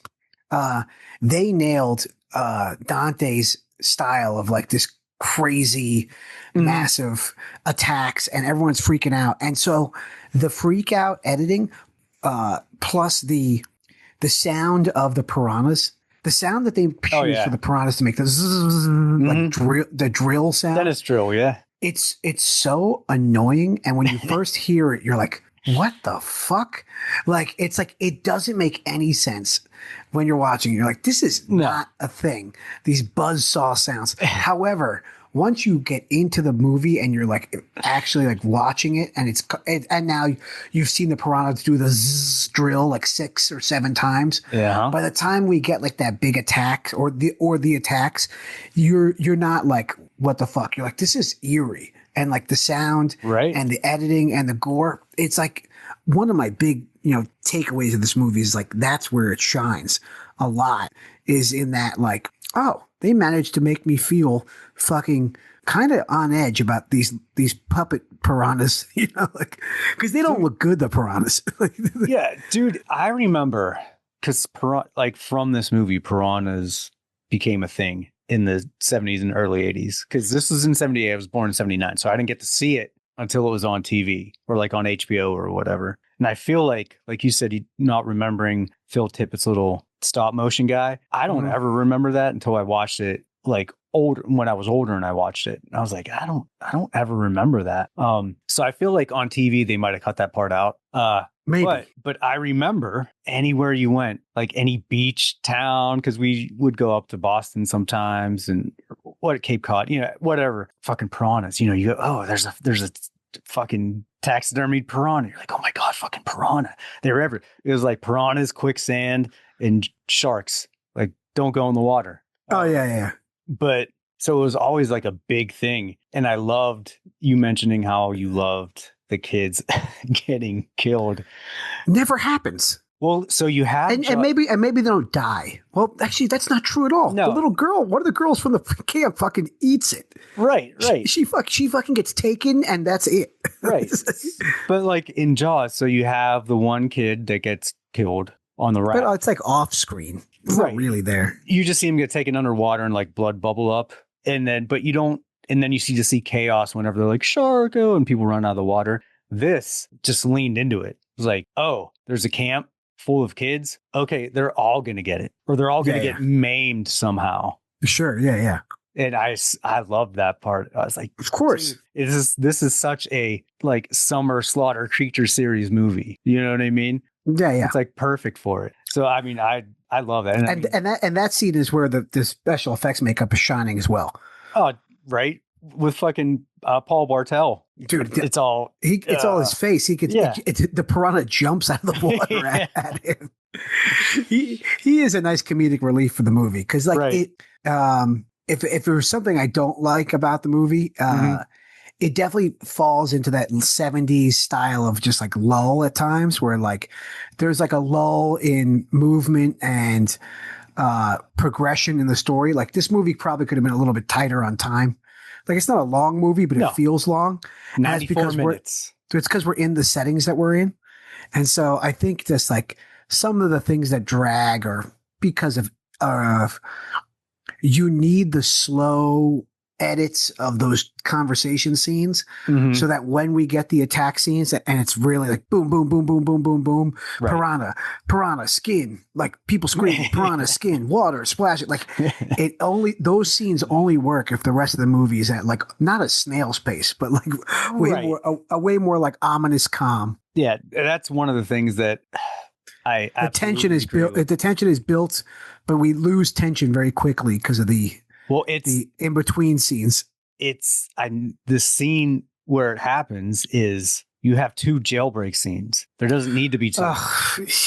They nailed Dante's style of like this crazy, massive attacks, and everyone's freaking out. And so the freak out editing, plus the sound of the piranhas, the sound that they choose for the piranhas to make the zzz, like the drill sound. That is drill, yeah. It's so annoying, and when you first hear it, you're like, what the fuck? Like, it's like, it doesn't make any sense when you're watching. You're like, this is not a thing. These buzzsaw sounds. However, once you get into the movie and you're like actually like watching it, and now you've seen the piranhas do the zzz drill like 6 or 7 times. Yeah. By the time we get like that big attack or the attacks, you're not like, what the fuck? You're like, this is eerie. And like the sound and the editing and the gore, it's like one of my big, takeaways of this movie is like, that's where it shines a lot, is in that like, oh, they managed to make me feel fucking kind of on edge about these puppet piranhas, like, because they don't look good, the piranhas. Yeah, dude, I remember because like from this movie, piranhas became a thing in the 70s and early 80s, because this was in 78. I was born in 79, so I didn't get to see it until it was on TV or like on HBO or whatever. And I feel like you said, you not remembering Phil Tippett's little stop motion guy. I don't ever remember that until I watched it like when I was older and I watched it. And I was like, I don't ever remember that. So I feel like on TV they might have cut that part out. Maybe. But I remember anywhere you went, like any beach town, because we would go up to Boston sometimes, and Cape Cod, whatever, fucking piranhas. You go, oh, there's a fucking taxidermied piranha. You're like, oh my god, fucking piranha. They were everywhere. It was like piranhas, quicksand, and sharks. Like, don't go in the water. Oh yeah. But so it was always like a big thing, and I loved you mentioning how you loved the kids getting killed. Never happens. Well, so you have, and maybe they don't die. Well, actually, that's not true at all. No. The little girl, one of the girls from the camp, fucking eats it. Right. She fucking gets taken, and that's it. Right. But like in Jaws, so you have the one kid that gets killed on the raft. But it's like off screen. It's not really there. You just see him get taken underwater and like blood bubble up, and then you see chaos whenever they're like Sharko and people run out of the water. This just leaned into it. It was like, oh, there's a camp full of kids. Okay, they're all gonna get it, or they're all gonna get maimed somehow. Sure, yeah. And I loved that part. I was like, of course, this is such a like summer slaughter creature series movie. You know what I mean? Yeah. It's like perfect for it. So I mean, I love that. And that scene is where the special effects makeup is shining as well. Oh, right. With fucking Paul Bartel, dude, it's all his face. He gets the piranha jumps out of the water at him. He is a nice comedic relief for the movie, because like if there was something I don't like about the movie, it definitely falls into that 70s style of just like lull at times, where like there's like a lull in movement and progression in the story. Like this movie probably could have been a little bit tighter on time. Like, it's not a long movie, but it feels long. 94 minutes. It's because we're in the settings that we're in. And so I think just like some of the things that drag are because of you need the slow edits of those conversation scenes, so that when we get the attack scenes and it's really like boom, boom, boom, boom, boom, boom, boom, piranha, skin, like people screaming, piranha, skin, water, splash it. Like those scenes only work if the rest of the movie is at like not a snail's pace, but like way more like ominous calm. Yeah, that's one of the things that the tension is built. The tension is built, but we lose tension very quickly because of the in between scenes. The scene where it happens is you have 2 jailbreak scenes. There doesn't need to be 2.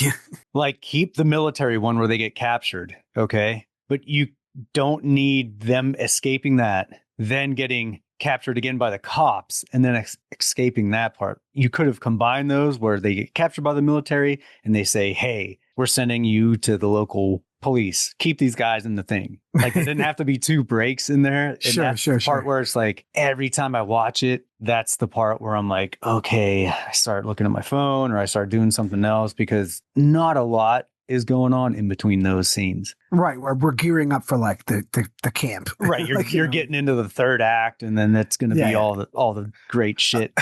Yeah. Like, keep the military one where they get captured, okay? But you don't need them escaping that, then getting captured again by the cops, and then escaping that part. You could have combined those where they get captured by the military and they say, hey, we're sending you to the local police. Keep these guys in the thing. Like, there didn't have to be 2 breaks in there. And that's the part where it's like, every time I watch it, that's the part where I'm like, okay, I start looking at my phone or I start doing something else, because not a lot is going on in between those scenes. Right. We're gearing up for like the camp. Right. You're Like, you're getting into the 3rd act, and then that's going to be all the great shit.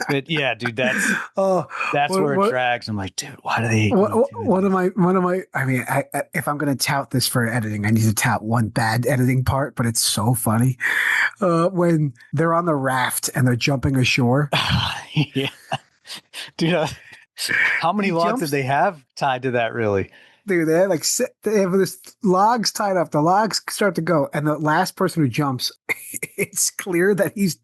But yeah, dude, that's where it drags. I'm like, dude, why do they? One of my. I mean, if I'm going to tout this for editing, I need to tout one bad editing part, but it's so funny when they're on the raft and they're jumping ashore. Yeah, dude. How many logs did they have tied to that? Really? Dude, they have this logs tied up. The logs start to go, and the last person who jumps, it's clear that he's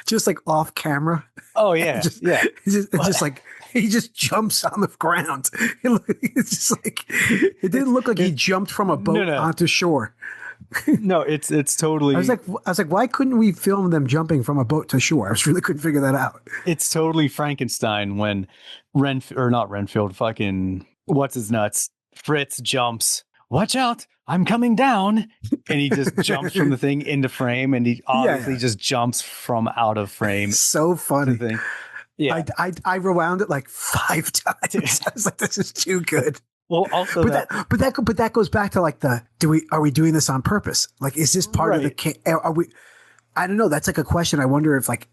just like off camera. Oh yeah, It's just like he just jumps on the ground. It's just like it didn't look like he jumped from a boat onto shore. No, it's totally. I was like, why couldn't we film them jumping from a boat to shore? I just really couldn't figure that out. It's totally Frankenstein when fucking what's his nuts. Fritz jumps, watch out, I'm coming down. And he just jumps from the thing into frame, and he obviously just jumps from out of frame. So funny. Yeah. I rewound it like 5 times. I was like, this is too good. Well, also but that goes back to like are we doing this on purpose? Like, is this part of the, are we, I don't know. That's like a question. I wonder if like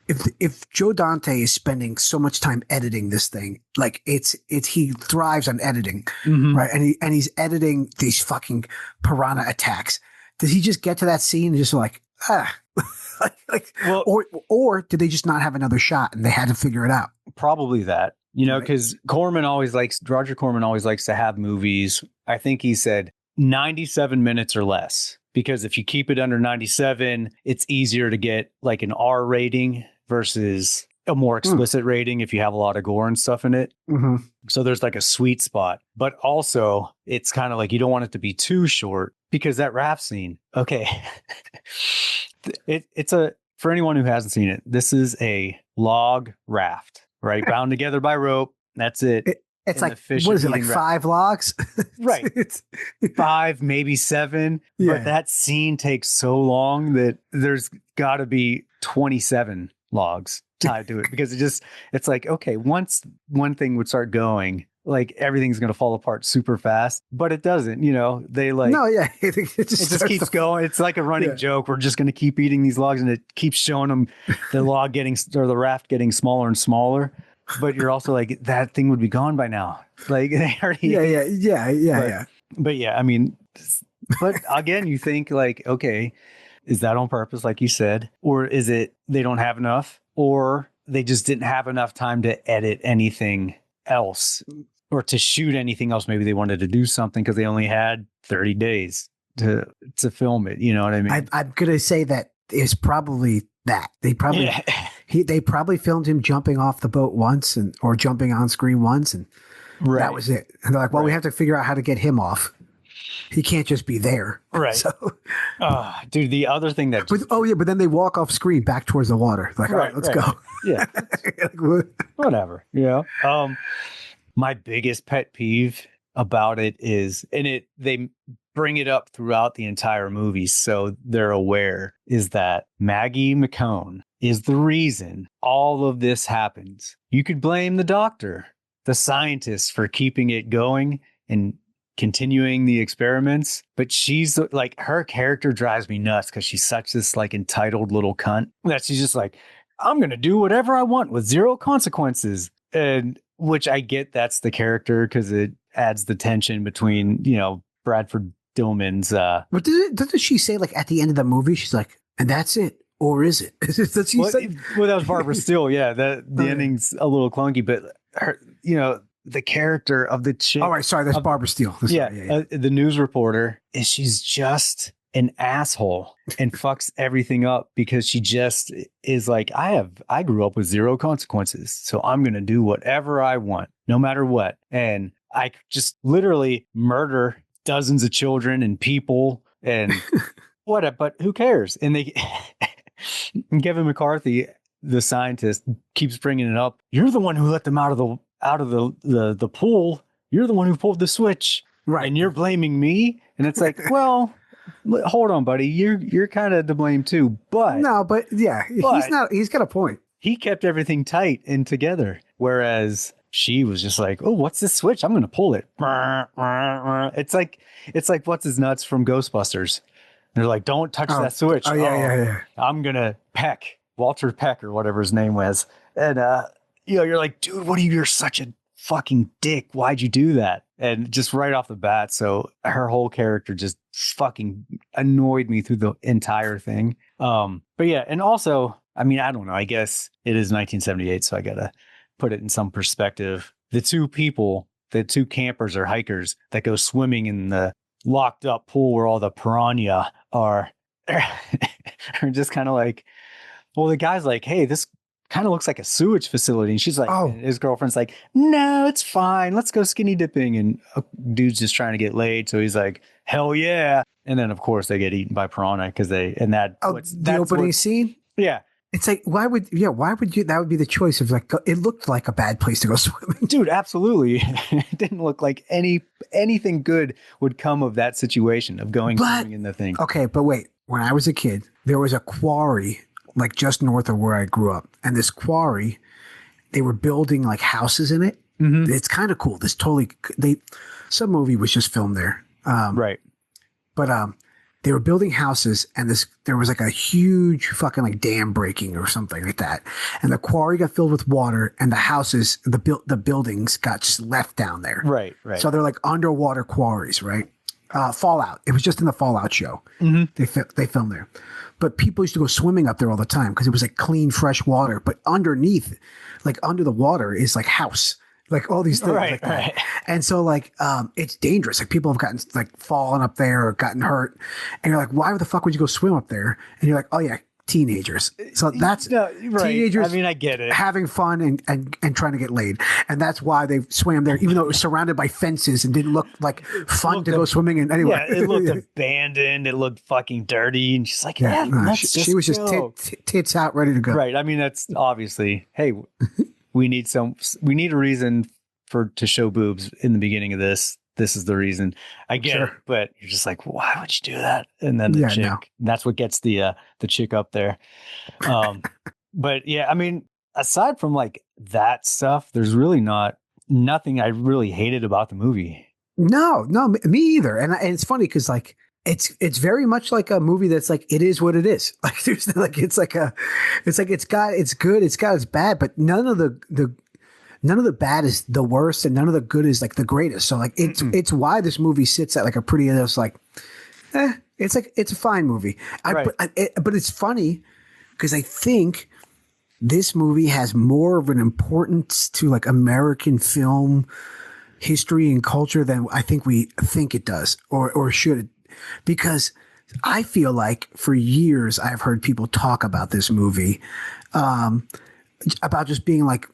if Joe Dante is spending so much time editing this thing, like he thrives on editing, right? And he's editing these fucking piranha attacks. Does he just get to that scene and just like, or did they just not have another shot and they had to figure it out? Probably that, because Roger Corman always likes to have movies. I think he said 97 minutes or less, because if you keep it under 97, it's easier to get like an R rating versus a more explicit rating if you have a lot of gore and stuff in it. Mm-hmm. So there's like a sweet spot, but also it's kind of like you don't want it to be too short, because that raft scene, okay. It's for anyone who hasn't seen it, this is a log raft, right? Bound together by rope. That's it. It's like, what is it, like 5 logs? Right. 5, maybe 7. Yeah. But that scene takes so long that there's got to be 27 logs tied to it, because it's like, okay, once one thing would start going, like everything's going to fall apart super fast, but it doesn't, they like, no, yeah. It just keeps going. It's like a running joke. We're just going to keep eating these logs, and it keeps showing them the the raft getting smaller and smaller. But you're also like, that thing would be gone by now. Like they already. Yeah. But yeah, I mean, but again, you think like, okay, is that on purpose, like you said, or is it they don't have enough, or they just didn't have enough time to edit anything else or to shoot anything else? Maybe they wanted to do something because they only had 30 days to film it. You know what I mean? I'm gonna say that is probably that they probably they probably filmed him jumping off the boat once or jumping on screen once, and that was it. And they're like, well, we have to figure out how to get him off. He can't just be there. Right. So, dude, the other thing that but then they walk off screen back towards the water. Like, all right, let's go. Yeah. Whatever. My biggest pet peeve about it is, and they bring it up throughout the entire movie, so they're aware, is that Maggie McCone is the reason all of this happens. You could blame the doctor, the scientist, for keeping it going and continuing the experiments, but she's like, her character drives me nuts because she's such this like entitled little cunt that she's just like, I'm gonna do whatever I want with 0 consequences. And which I get, that's the character because it adds the tension between, Bradford Dillman's but doesn't she say, like, at the end of the movie, she's like, and that's it, or is it? Does she say? Well, that was Barbara Steele. Yeah, the ending's a little clunky, but her, the character of the chick. Oh, right, sorry, that's Barbara Steele. The news reporter, is she's just an asshole and fucks everything up because she just is like, I grew up with zero consequences, so I'm going to do whatever I want, no matter what. And I just literally murder dozens of children and people and what, but who cares? And they, Kevin McCarthy, the scientist, keeps bringing it up. You're the one who let them out of the pool. You're the one who pulled the switch. Right. And you're blaming me. And it's like, well, hold on, buddy. You're kind of to blame too. But he's got a point. He kept everything tight and together. Whereas she was just like, oh, what's this switch? I'm going to pull it. It's like what's his nuts from Ghostbusters. They're like, don't touch that switch. Oh, yeah. I'm going to Peck, Walter Peck or whatever his name was. And, you're like, dude, you're such a fucking dick. Why'd you do that? And just right off the bat. So her whole character just fucking annoyed me through the entire thing. But yeah. And also, I mean, I don't know. I guess it is 1978. So I got to put it in some perspective. The two campers or hikers that go swimming in the locked up pool where all the piranha are just kind of like, well, the guy's like, hey, this kind of looks like a sewage facility. And she's like, and his girlfriend's like, no, it's fine. Let's go skinny dipping. And dude's just trying to get laid. So he's like, hell yeah. And then of course they get eaten by piranha because the opening scene. Yeah. It's like, why would you, that would be the choice of like, it looked like a bad place to go swimming. Dude, absolutely. It didn't look like anything good would come of that situation of going swimming in the thing. Okay. But wait, when I was a kid, there was a quarry like just north of where I grew up. And this quarry, they were building like houses in it. Mm-hmm. It's kind of cool. Some movie was just filmed there. Right. But they were building houses and there was like a huge fucking like dam breaking or something like that. And the quarry got filled with water and the houses, the buildings got just left down there. Right. So they're like underwater quarries, right? Fallout. It was just in the Fallout show. Mm-hmm. They filmed there. But people used to go swimming up there all the time because it was like clean, fresh water. But underneath, like under the water is like house, like all these things like that. Right. And so like, it's dangerous. Like people have gotten like fallen up there or gotten hurt. And you're like, why the fuck would you go swim up there? And you're like, oh yeah, teenagers. So that's teenagers. I mean, I get it. Having fun and trying to get laid. And that's why they swam there, even though it was surrounded by fences and didn't look like fun to go swimming in anyway. Yeah, it looked abandoned. It looked fucking dirty. And she's like, she was just tits out, ready to go. Right. I mean, that's obviously, hey, we need a reason to show boobs in the beginning of this. This is the reason. I get it, but you're just like, why would you do that? And then the chick, that's what gets the chick up there. But yeah, I mean, aside from like that stuff, there's really nothing I really hated about the movie. No, me either. And it's funny because like it's very much like a movie that's like it is what it is. Like there's like it's good, it's got its bad, but none of the bad is the worst and none of the good is like the greatest. So like it's why this movie sits at like a pretty, it's like, it's a fine movie. Right. But it's funny because I think this movie has more of an importance to like American film history and culture than I think we think it does or should, because I feel like for years I've heard people talk about this movie, about just being like,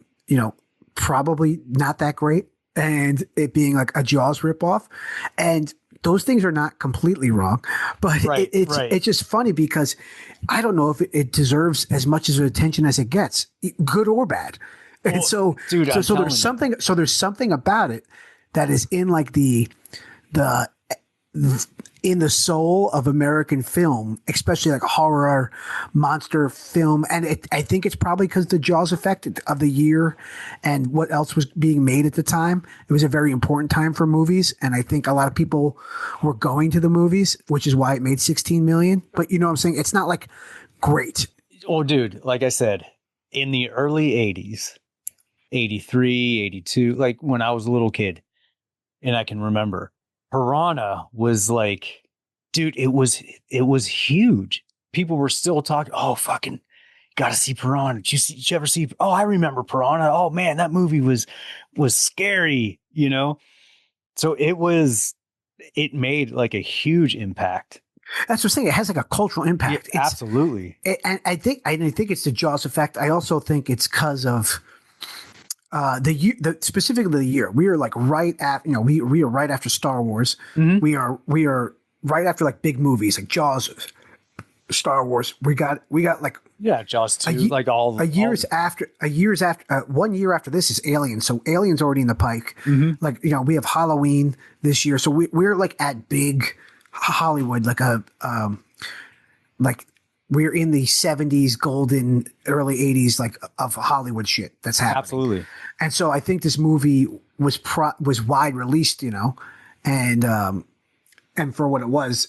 probably not that great and it being like a Jaws ripoff. And those things are not completely wrong, but it's just funny because I don't know if it deserves as much as attention as it gets, good or bad. And so there's something about it that is in like in the soul of American film, especially like horror, monster film. And I think it's probably because the Jaws effect of the year and what else was being made at the time. It was a very important time for movies. And I think a lot of people were going to the movies, which is why it made 16 million. But you know what I'm saying? It's not like great. Oh, dude, like I said, in the early 80s, 83, 82, like when I was a little kid, and I can remember, Piranha was like, dude, it was huge. People were still talking, oh, fucking gotta see Piranha. Did you ever see? Oh, I remember Piranha. Oh man, that movie was scary, So it made like a huge impact. That's what I'm saying. It has like a cultural impact. Yeah, absolutely. And I think it's the Jaws effect. I also think it's because of specifically the year. We are like right at we are right after Star Wars. We are right after like big movies like Jaws, Star Wars. We got like Jaws 2, like all 1 year after 1 year after this is Aliens. So Aliens already in the pike. Like we have Halloween this year. So we're like at big Hollywood, like we're in the 70s, golden, early 80s, like of Hollywood shit that's happening. Absolutely. And so I think this movie was wide released, and for what it was,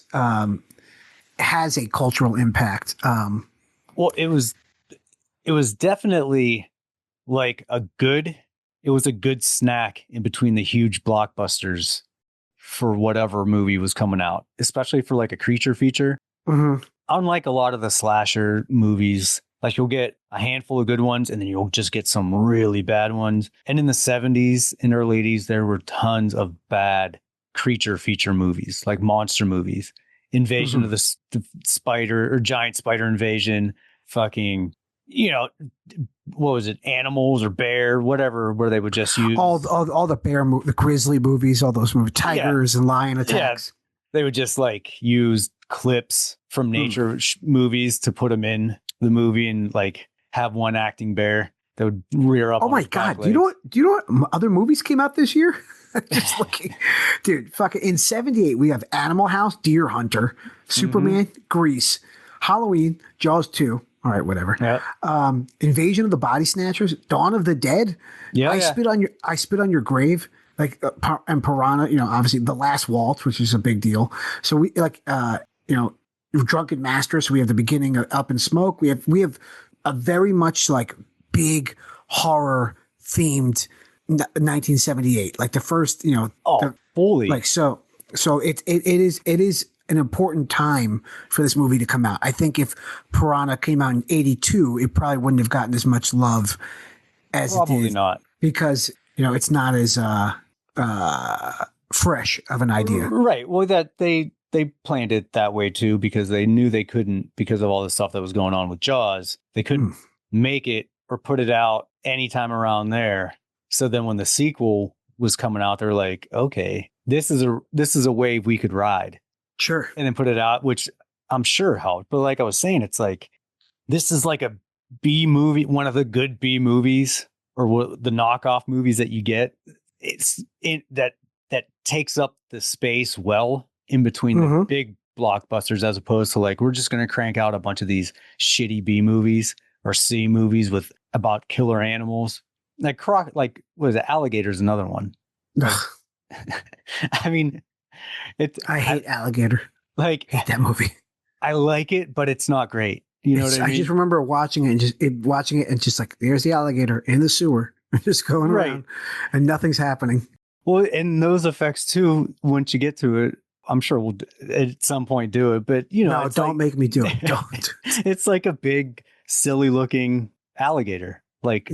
has a cultural impact. Well, it was definitely like a good snack in between the huge blockbusters for whatever movie was coming out, especially for like a creature feature. Unlike a lot of the slasher movies, like you'll get a handful of good ones and then you'll just get some really bad ones. And in the 70s and early 80s, there were tons of bad creature feature movies, like monster movies. Invasion of the spider or giant spider invasion, fucking, what was it? Animals or bear, whatever, where they would just use all the the grizzly movies, all those movies, tigers and lion attacks. Yeah. They would just like use clips from nature movies to put them in the movie and like have one acting bear that would rear up. Oh my God. Do you know what other movies came out this year? Just looking, dude, fucking in 78, we have Animal House, Deer Hunter, Superman, Grease, Halloween, Jaws 2. All right, whatever. Yeah. Invasion of the Body Snatchers, Dawn of the Dead. Yeah. I spit on your grave. Like, and Piranha, obviously The Last Waltz, which is a big deal. So we Drunken Master. So we have the beginning of Up in Smoke. We have a very much like big horror themed 1978, like the first, fully. Like so it is an important time for this movie to come out. I think if Piranha came out in 82, it probably wouldn't have gotten as much love as it did. Probably not, because it's not as fresh of an idea, right? Well, that they planned it that way too because they knew they couldn't, because of all the stuff that was going on with Jaws, they couldn't make it or put it out anytime around there. So then when the sequel was coming out, they're like, okay, this is a wave we could ride. Sure. And then put it out, which I'm sure helped. But like I was saying, it's like, this is like a B movie, one of the good B movies or the knockoff movies that you get. That takes up the space well in between the big blockbusters, as opposed to like, we're just going to crank out a bunch of these shitty B movies or C movies about killer animals. Like what is it? Alligator's another one. I mean, I hate Alligator. Like, hate that movie. I like it, but it's not great. You know what I mean? I just remember watching it and just like, there's the alligator in the sewer, just going around, and nothing's happening. Well, and those effects too. Once you get to it, I'm sure we'll at some point do it. But no, don't make me do it. Don't. It's like a big, silly looking alligator. Like,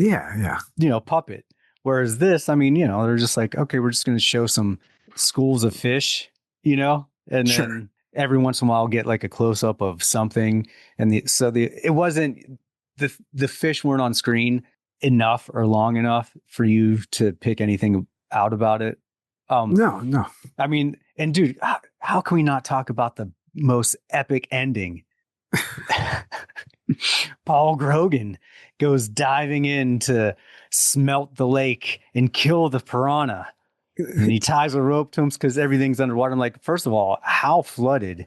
puppet. Whereas this, I mean, they're just like, okay, we're just going to show some schools of fish, and then every once in a while get like a close up of something. And it wasn't, the fish weren't on screen enough or long enough for you to pick anything out about it. No. I mean, and dude, how can we not talk about the most epic ending? Paul Grogan goes diving in to smelt the lake and kill the piranha. And he ties a rope to him because everything's underwater. I'm like, first of all, how flooded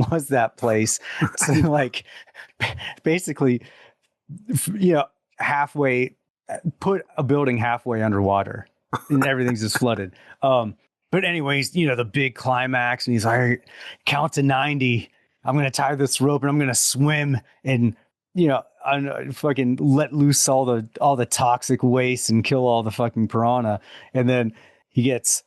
was that place? So like, basically, halfway, put a building halfway underwater and everything's just flooded. But anyways, the big climax, and he's like, count to 90. I'm going to tie this rope and I'm going to swim and, fucking let loose all the toxic waste and kill all the fucking piranha. And then he gets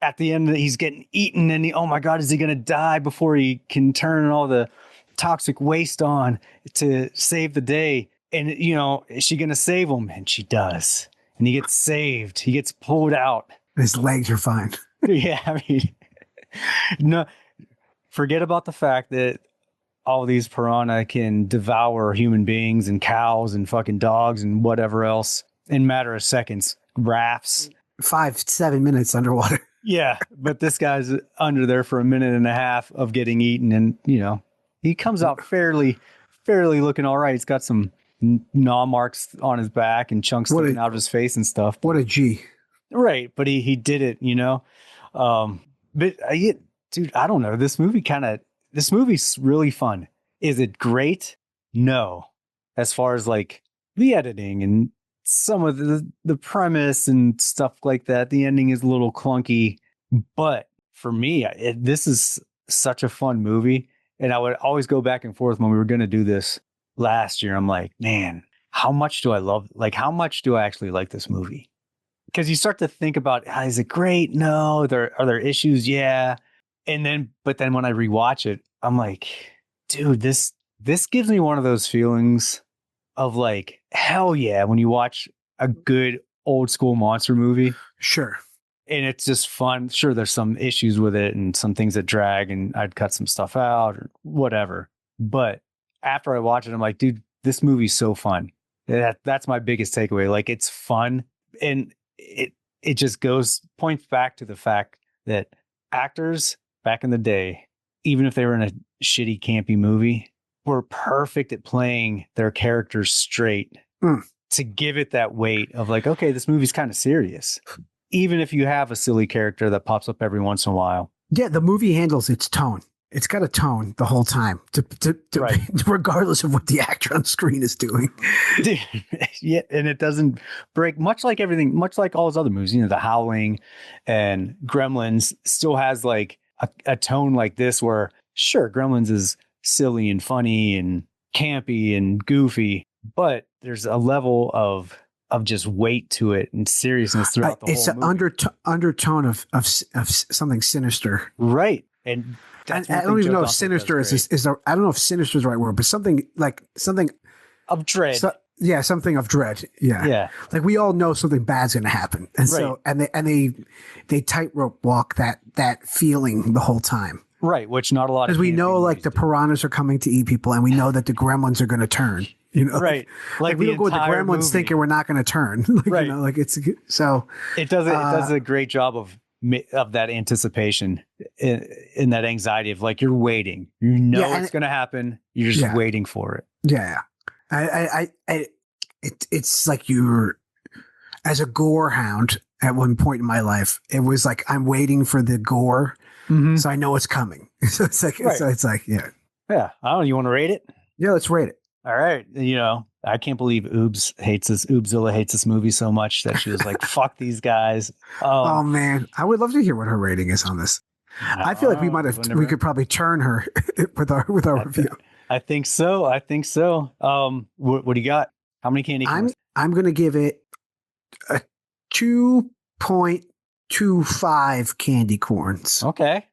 at the end, he's getting eaten and oh my God, is he going to die before he can turn all the toxic waste on to save the day? And, is she going to save him? And she does. And he gets saved. He gets pulled out. His legs are fine. Yeah. I mean, no. forget about the fact that all these piranha can devour human beings and cows and fucking dogs and whatever else in a matter of seconds. Rafts. 5-7 minutes underwater. Yeah, but this guy's under there for a minute and a half of getting eaten, and he comes out fairly looking all right. He's got some gnaw marks on his back and chunks sticking out of his face and stuff. What a G. Right, but he did it, But dude, I don't know. This movie's really fun. Is it great? No. As far as like the editing and some of the premise and stuff like that, the ending is a little clunky. But for me, this is such a fun movie. And I would always go back and forth when we were going to do this last year. I'm like, man, how much do I actually like this movie? Because you start to think about, is it great? No. Are there issues? Yeah. But then when I rewatch it, I'm like, dude, this gives me one of those feelings of like, hell yeah, when you watch a good old school monster movie. Sure. And it's just fun. Sure, there's some issues with it and some things that drag, and I'd cut some stuff out or whatever. But after I watch it, I'm like, dude, this movie's so fun. That's my biggest takeaway. Like, it's fun. And it just points back to the fact that actors back in the day, even if they were in a shitty, campy movie, were perfect at playing their characters straight to give it that weight of like, okay, this movie's kind of serious. Even if you have a silly character that pops up every once in a while. Yeah, the movie handles its tone. It's got a tone the whole time, right. Regardless of what the actor on screen is doing. Yeah, and it doesn't break, much like all his other movies. The Howling and Gremlins still has like a tone like this where, sure, Gremlins is silly and funny and campy and goofy, but there's a level of just weight to it and seriousness throughout the whole movie. It's an undertone of something sinister. Right. And I don't even know if sinister is I don't know if sinister is the right word, but something of dread. Something of dread. Yeah. Yeah. Like we all know something bad's going to happen. And so, they tightrope walk that feeling the whole time. Right. Which not a lot of, because we know like the piranhas are coming to eat people, and we know that the gremlins are going to turn. Right. Like we don't go with the gremlins movie thinking we're not going to turn. Right. It's so it does a great job of that anticipation and that anxiety of like, you're waiting, it's going to happen. You're just waiting for it. Yeah. It's like you're, as a gore hound at one point in my life, it was like, I'm waiting for the gore. Mm-hmm. So I know it's coming. So it's like, yeah. Yeah. I don't know. You want to rate it? Yeah, let's rate it. All right. I can't believe Oobzilla hates this movie so much that she was like, fuck these guys. Oh man. I would love to hear what her rating is on this. I feel like we could probably turn her with our review. I think so. What do you got? How many candy corns? I'm going to give it a 2.25 candy corns. Okay.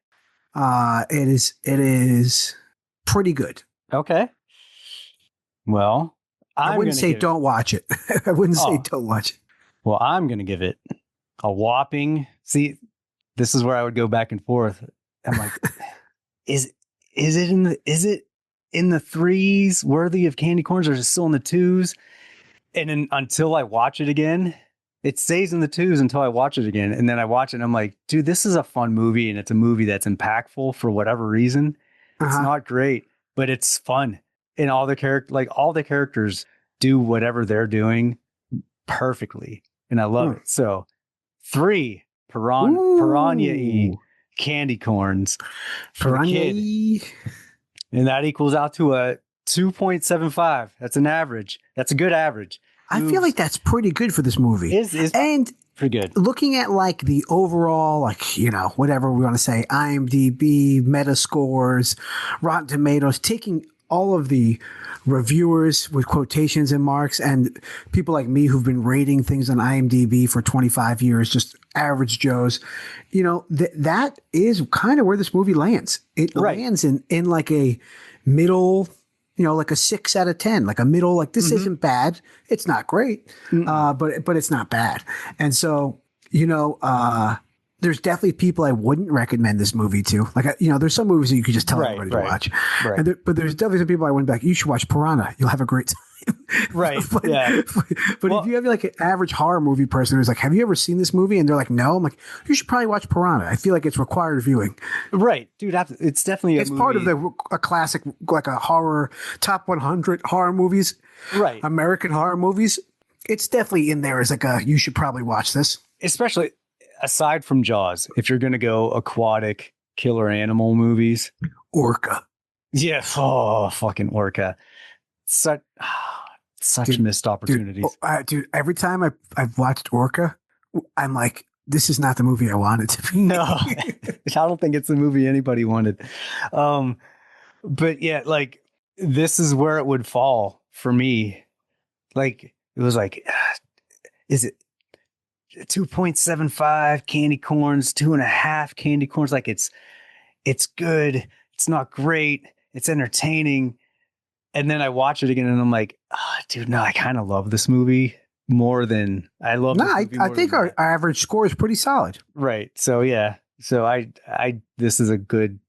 It is pretty good. Okay. Well, I wouldn't say don't watch it. I wouldn't say don't watch it. Well, I'm going to give it a whopping. See, this is where I would go back and forth. I'm like, is it in the threes worthy of candy corns, or is it still in the twos? And then until I watch it again, it stays in the twos until I watch it again. And then I watch it and I'm like, dude, this is a fun movie, and it's a movie that's impactful for whatever reason. It's not great, but it's fun. And all the characters do whatever they're doing perfectly. And I love it. So 3 piranha candy corns. Piranha. And that equals out to a 2.75. That's an average. That's a good average. I feel like that's pretty good for this movie. And pretty good. Looking at like the overall, whatever we want to say, IMDb, Metascores, Rotten Tomatoes, taking all of the reviewers with quotations and marks, and people like me who've been rating things on IMDb for 25 years, just average Joes, that is kind of where this movie lands. It lands in like a middle, like a 6 out of 10, like a middle, like this isn't bad. It's not great, but it's not bad. And so, there's definitely people I wouldn't recommend this movie to. Like, there's some movies that you could just tell everybody to watch. Right. But there's definitely some people I wouldn't be like, you should watch Piranha. You'll have a great time. Right. But Well, if you have like an average horror movie person who's like, have you ever seen this movie? And they're like, no. I'm like, you should probably watch Piranha. I feel like it's required viewing. right, dude. It's definitely It's part of a classic, like a horror top 100 horror movies. right. American horror movies. It's definitely in there as like you should probably watch this. Especially aside from Jaws, if you're going to go aquatic killer animal movies. Orca. Yeah. Oh, fucking Orca. Such missed opportunities. Dude, every time I've watched Orca, I'm like, this is not the movie I wanted to be. No, I don't think it's the movie anybody wanted. But yeah, like this is where it would fall for me. Like it was like, is it 2.75 candy corns, 2.5 candy corns? Like it's good. It's not great. It's entertaining. And then I watch it again and I'm like, dude, no, I kind of love this movie more than I love. No, I think our average score is pretty solid. Right. So yeah. So this is a good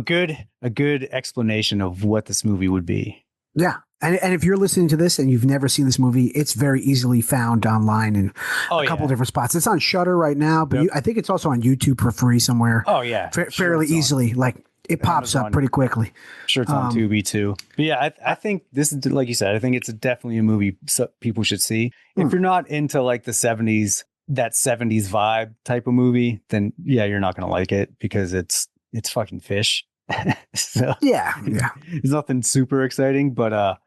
explanation of what this movie would be. Yeah. And if you're listening to this and you've never seen this movie, it's very easily found online in a couple different spots. It's on Shudder right now, but I think it's also on YouTube for free somewhere. Oh yeah. Fairly easily. Like it pops up pretty quickly. Sure, it's on Tubi too. But yeah, I think this is, like you said, I think it's definitely a movie people should see. If you're not into like the 70s, that 70s vibe type of movie, then yeah, you're not going to like it because it's fucking fish. So yeah. It's nothing super exciting, but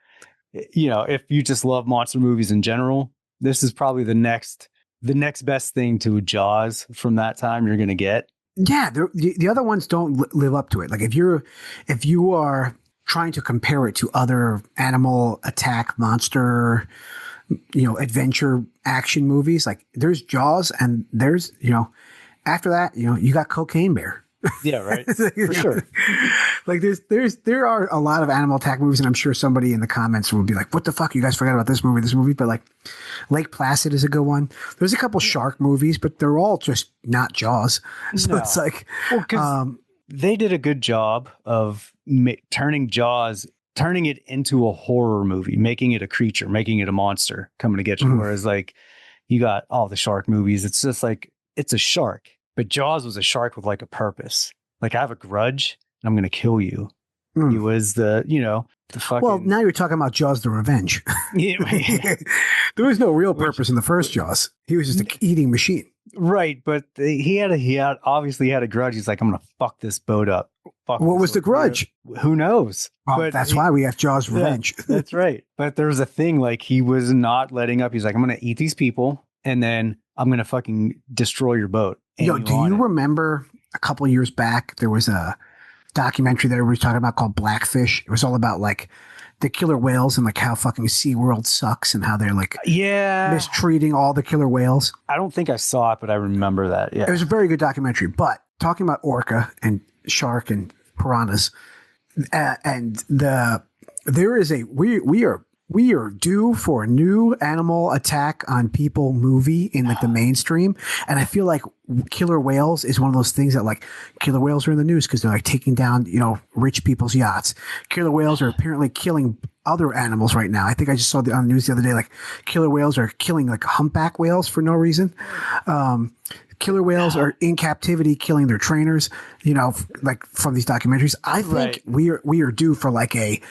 if you just love monster movies in general, this is probably the next best thing to Jaws from that time you're going to get. Yeah, the other ones don't live up to it. Like if you are trying to compare it to other animal attack monster, adventure action movies, like there's Jaws and there's, after that, you got Cocaine Bear. Yeah, right. For sure. Like there are a lot of animal attack movies, and I'm sure somebody in the comments will be like, "What the fuck? You guys forgot about this movie?" But like, Lake Placid is a good one. There's a couple shark movies, but they're all just not Jaws. So it's like, they did a good job of turning it into a horror movie, making it a creature, making it a monster coming to get you. Mm-hmm. Whereas like you got all the shark movies, it's just like it's a shark. But Jaws was a shark with like a purpose. Like I have a grudge and I'm going to kill you. He was the fucking. Well, now you're talking about Jaws the Revenge. Yeah. There was no real purpose in the first Jaws. He was just an eating machine. Right. But he obviously had a grudge. He's like, I'm going to fuck this boat up. What was the grudge? Who knows? Well, but that's why we have Jaws Revenge. Yeah, that's right. But there was a thing like he was not letting up. He's like, I'm going to eat these people and then I'm going to fucking destroy your boat. Yo, do you remember a couple of years back, there was a documentary that everybody was talking about called Blackfish. It was all about like the killer whales and like how fucking SeaWorld sucks and how they're like mistreating all the killer whales. I don't think I saw it, but I remember that. Yeah. It was a very good documentary. But talking about orca and shark and piranhas, we are due for a new animal attack on people movie in like the mainstream. And I feel like killer whales is one of those things that like killer whales are in the news because they're like taking down, rich people's yachts. Killer whales are apparently killing other animals right now. I think I just saw on the news the other day, like killer whales are killing like humpback whales for no reason. Killer whales are in captivity, killing their trainers, like from these documentaries. I think we are due for like a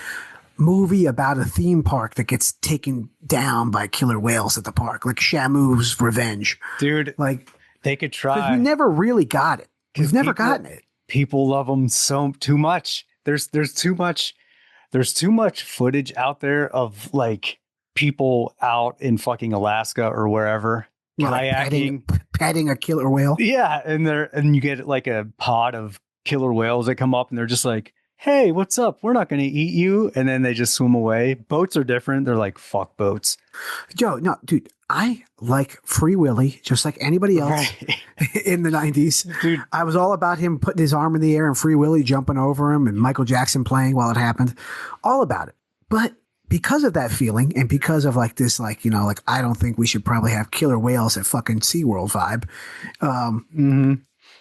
movie about a theme park that gets taken down by killer whales at the park, like Shamu's Revenge. Dude, like they could try. We never really got it. We've never gotten it. People love them too much. There's too much footage out there of like people out in fucking Alaska or wherever kayaking, petting a killer whale. Yeah, and you get like a pod of killer whales that come up and they're just like, hey, what's up? We're not going to eat you. And then they just swim away. Boats are different. They're like, fuck boats. Yo, no, dude, I like Free Willy just like anybody else in the 90s. Dude, I was all about him putting his arm in the air and Free Willy jumping over him and Michael Jackson playing while it happened. All about it. But because of that feeling and because of like this, like, like I don't think we should probably have killer whales at fucking SeaWorld vibe.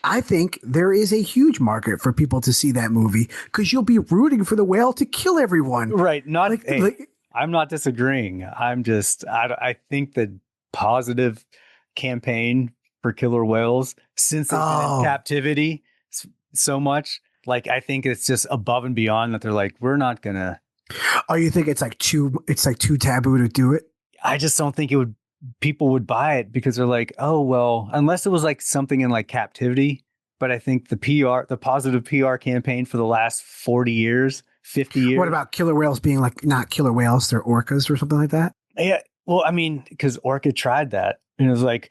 I think there is a huge market for people to see that movie because you'll be rooting for the whale to kill everyone. Right. Not Like- hey, like- I'm not disagreeing. I think the positive campaign for killer whales since they've been Oh. in captivity so much, like I think it's just above and beyond that they're like, we're not gonna. Oh, you think it's like too taboo to do it? I just don't think people would buy it because they're like, oh well, unless it was like something in like captivity. But I think the positive PR campaign for the last 40 years, 50 years. What about killer whales being like not killer whales, they're orcas or something like that? Yeah, well, I mean, because Orca tried that, and it was like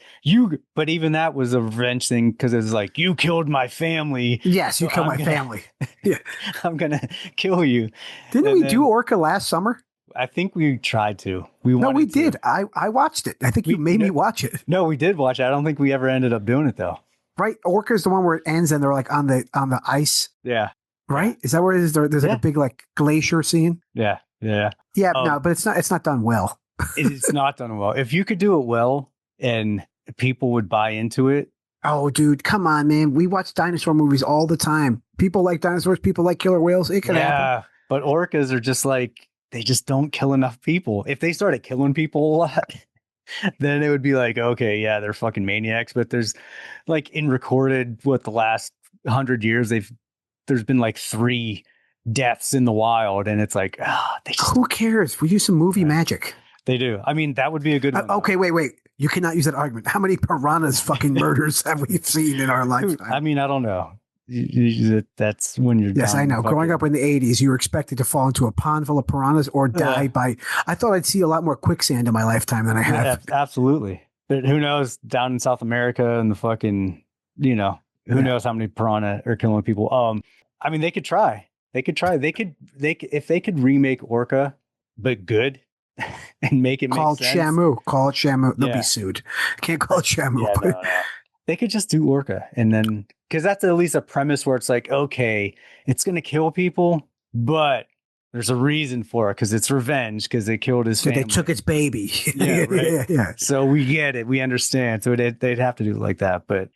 but even that was a revenge thing because it was like you killed my family. Yes, you So killed I'm my gonna- family. Yeah. I'm gonna kill you. Didn't And we do then- Orca last summer? I think we tried to. No, wanted we to. did. I watched it. I think you made me watch it. No, we did watch it. I don't think we ever ended up doing it though. Right? Orca is the one where it ends and they're like on the ice. Yeah, Right? Is that where it is? There's like Yeah. a big like glacier scene. yeah. Yeah, Oh. no, but it's not done well. It's not done well. If you could do it well and people would buy into it, Oh, dude, come on, man. We watch dinosaur movies all the time. People like dinosaurs. People like killer whales. It can happen. yeah. But orcas are just like they just don't kill enough people. If they started killing people a lot, then it would be like, okay, yeah, they're fucking maniacs. But there's like in recorded the last 100 years, there's been like 3 deaths in the wild, and it's like, they just Who cares? We use some movie magic. they do. I mean, that would be a good one. Okay, wait. You cannot use that argument. How many piranhas fucking murders have we seen in our though. lifetime? I mean, I don't know. That's when you're Yes, down I know. fucking- Growing up in the 80s, you were expected to fall into a pond full of piranhas or die by. I thought I'd see a lot more quicksand in my lifetime than I have. Yeah, absolutely. But who knows down in South America and the fucking, who Yeah. knows how many piranha are killing people. I mean, they could try. They could if they could remake Orca, but good and make it Call it make sense. Shamu. Call it Shamu. They'll Yeah. be sued. Can't call it Shamu. Yeah, no. They could just do Orca and then, because that's at least a premise where it's like, okay, it's going to kill people, but there's a reason for it because it's revenge because they killed his So family. they took its baby. Yeah, right. yeah. So we get it. We understand. So they'd have to do it like that. But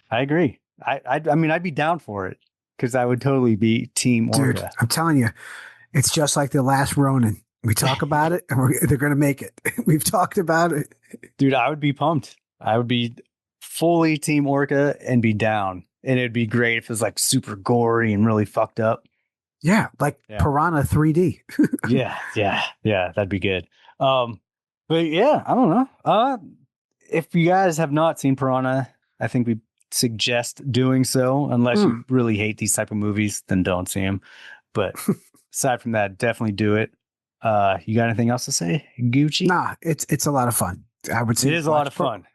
I agree. I mean, I'd be down for it because I would totally be team Dude, Orca. I'm telling you, it's just like The Last Ronin. We talk about it and they're going to make it. We've talked about it. Dude, I would be pumped. I would be fully team Orca and be down. And it'd be great if it was like super gory and really fucked up. Yeah, like Yeah. Piranha 3D. Yeah, that'd be good. But yeah, I don't know. If you guys have not seen Piranha, I think we suggest doing so. Unless you really hate these type of movies, then don't see them. But aside from that, definitely do it. You got anything else to say, Gucci? Nah, it's a lot of fun. I would say It is a lot of fun.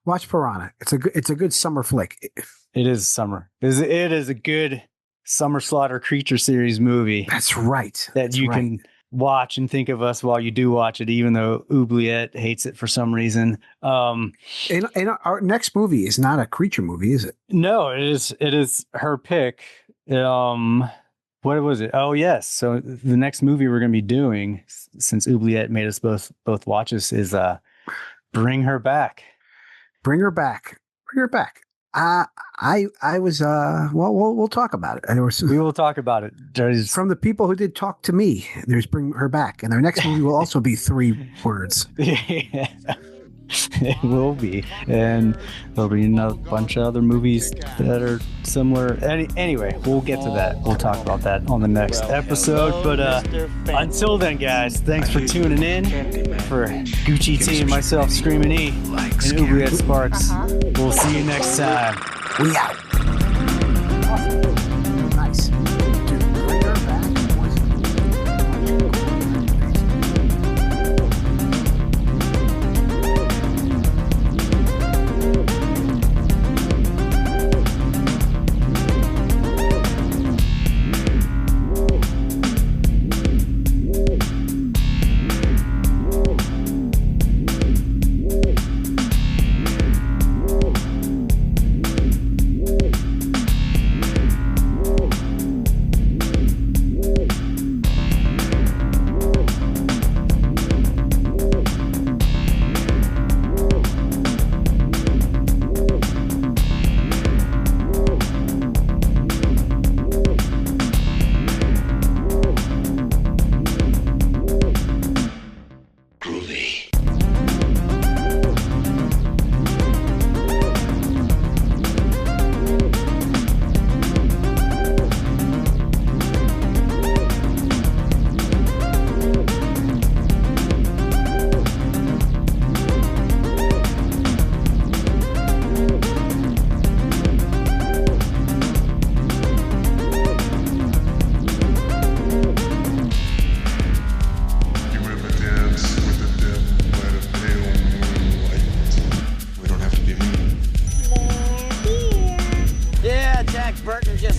Watch Piranha. It's a good summer flick. It is summer. It is a good summer slaughter creature series movie That's right. that That's you right. can watch and think of us while you do watch it, even though Oobliette hates it for some reason. And our next movie is not a creature movie, is it? No, it is her pick. What was it? Oh yes. So the next movie we're going to be doing, since Oobliette made us both watch this, is Bring Her Back. Bring her back. Bring her back. I was we'll talk about it. There was We will talk about it. There's from the people who did Talk to Me. There's Bring Her Back, and their next movie will also be 3 words. Yeah, it will be, and there'll be a bunch of other movies that are similar. Anyway, we'll get to that. We'll talk about that on the next episode. But until then, guys, thanks for tuning in. For Gucci T and myself, Screamin' E, and Oobliette Sparks. We'll see you next time. We out. Nice. Dude, Bring Her Back was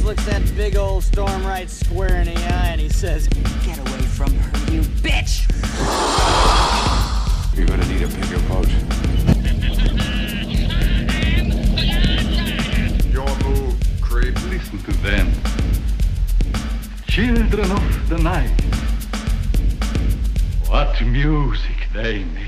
looks that big old storm right square in the eye and he says, "Get away from her, you bitch!" You're gonna need a bigger boat. Your move, creep. Listen to them. Children of the night. What music they make.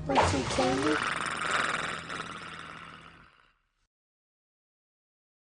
Want some candy?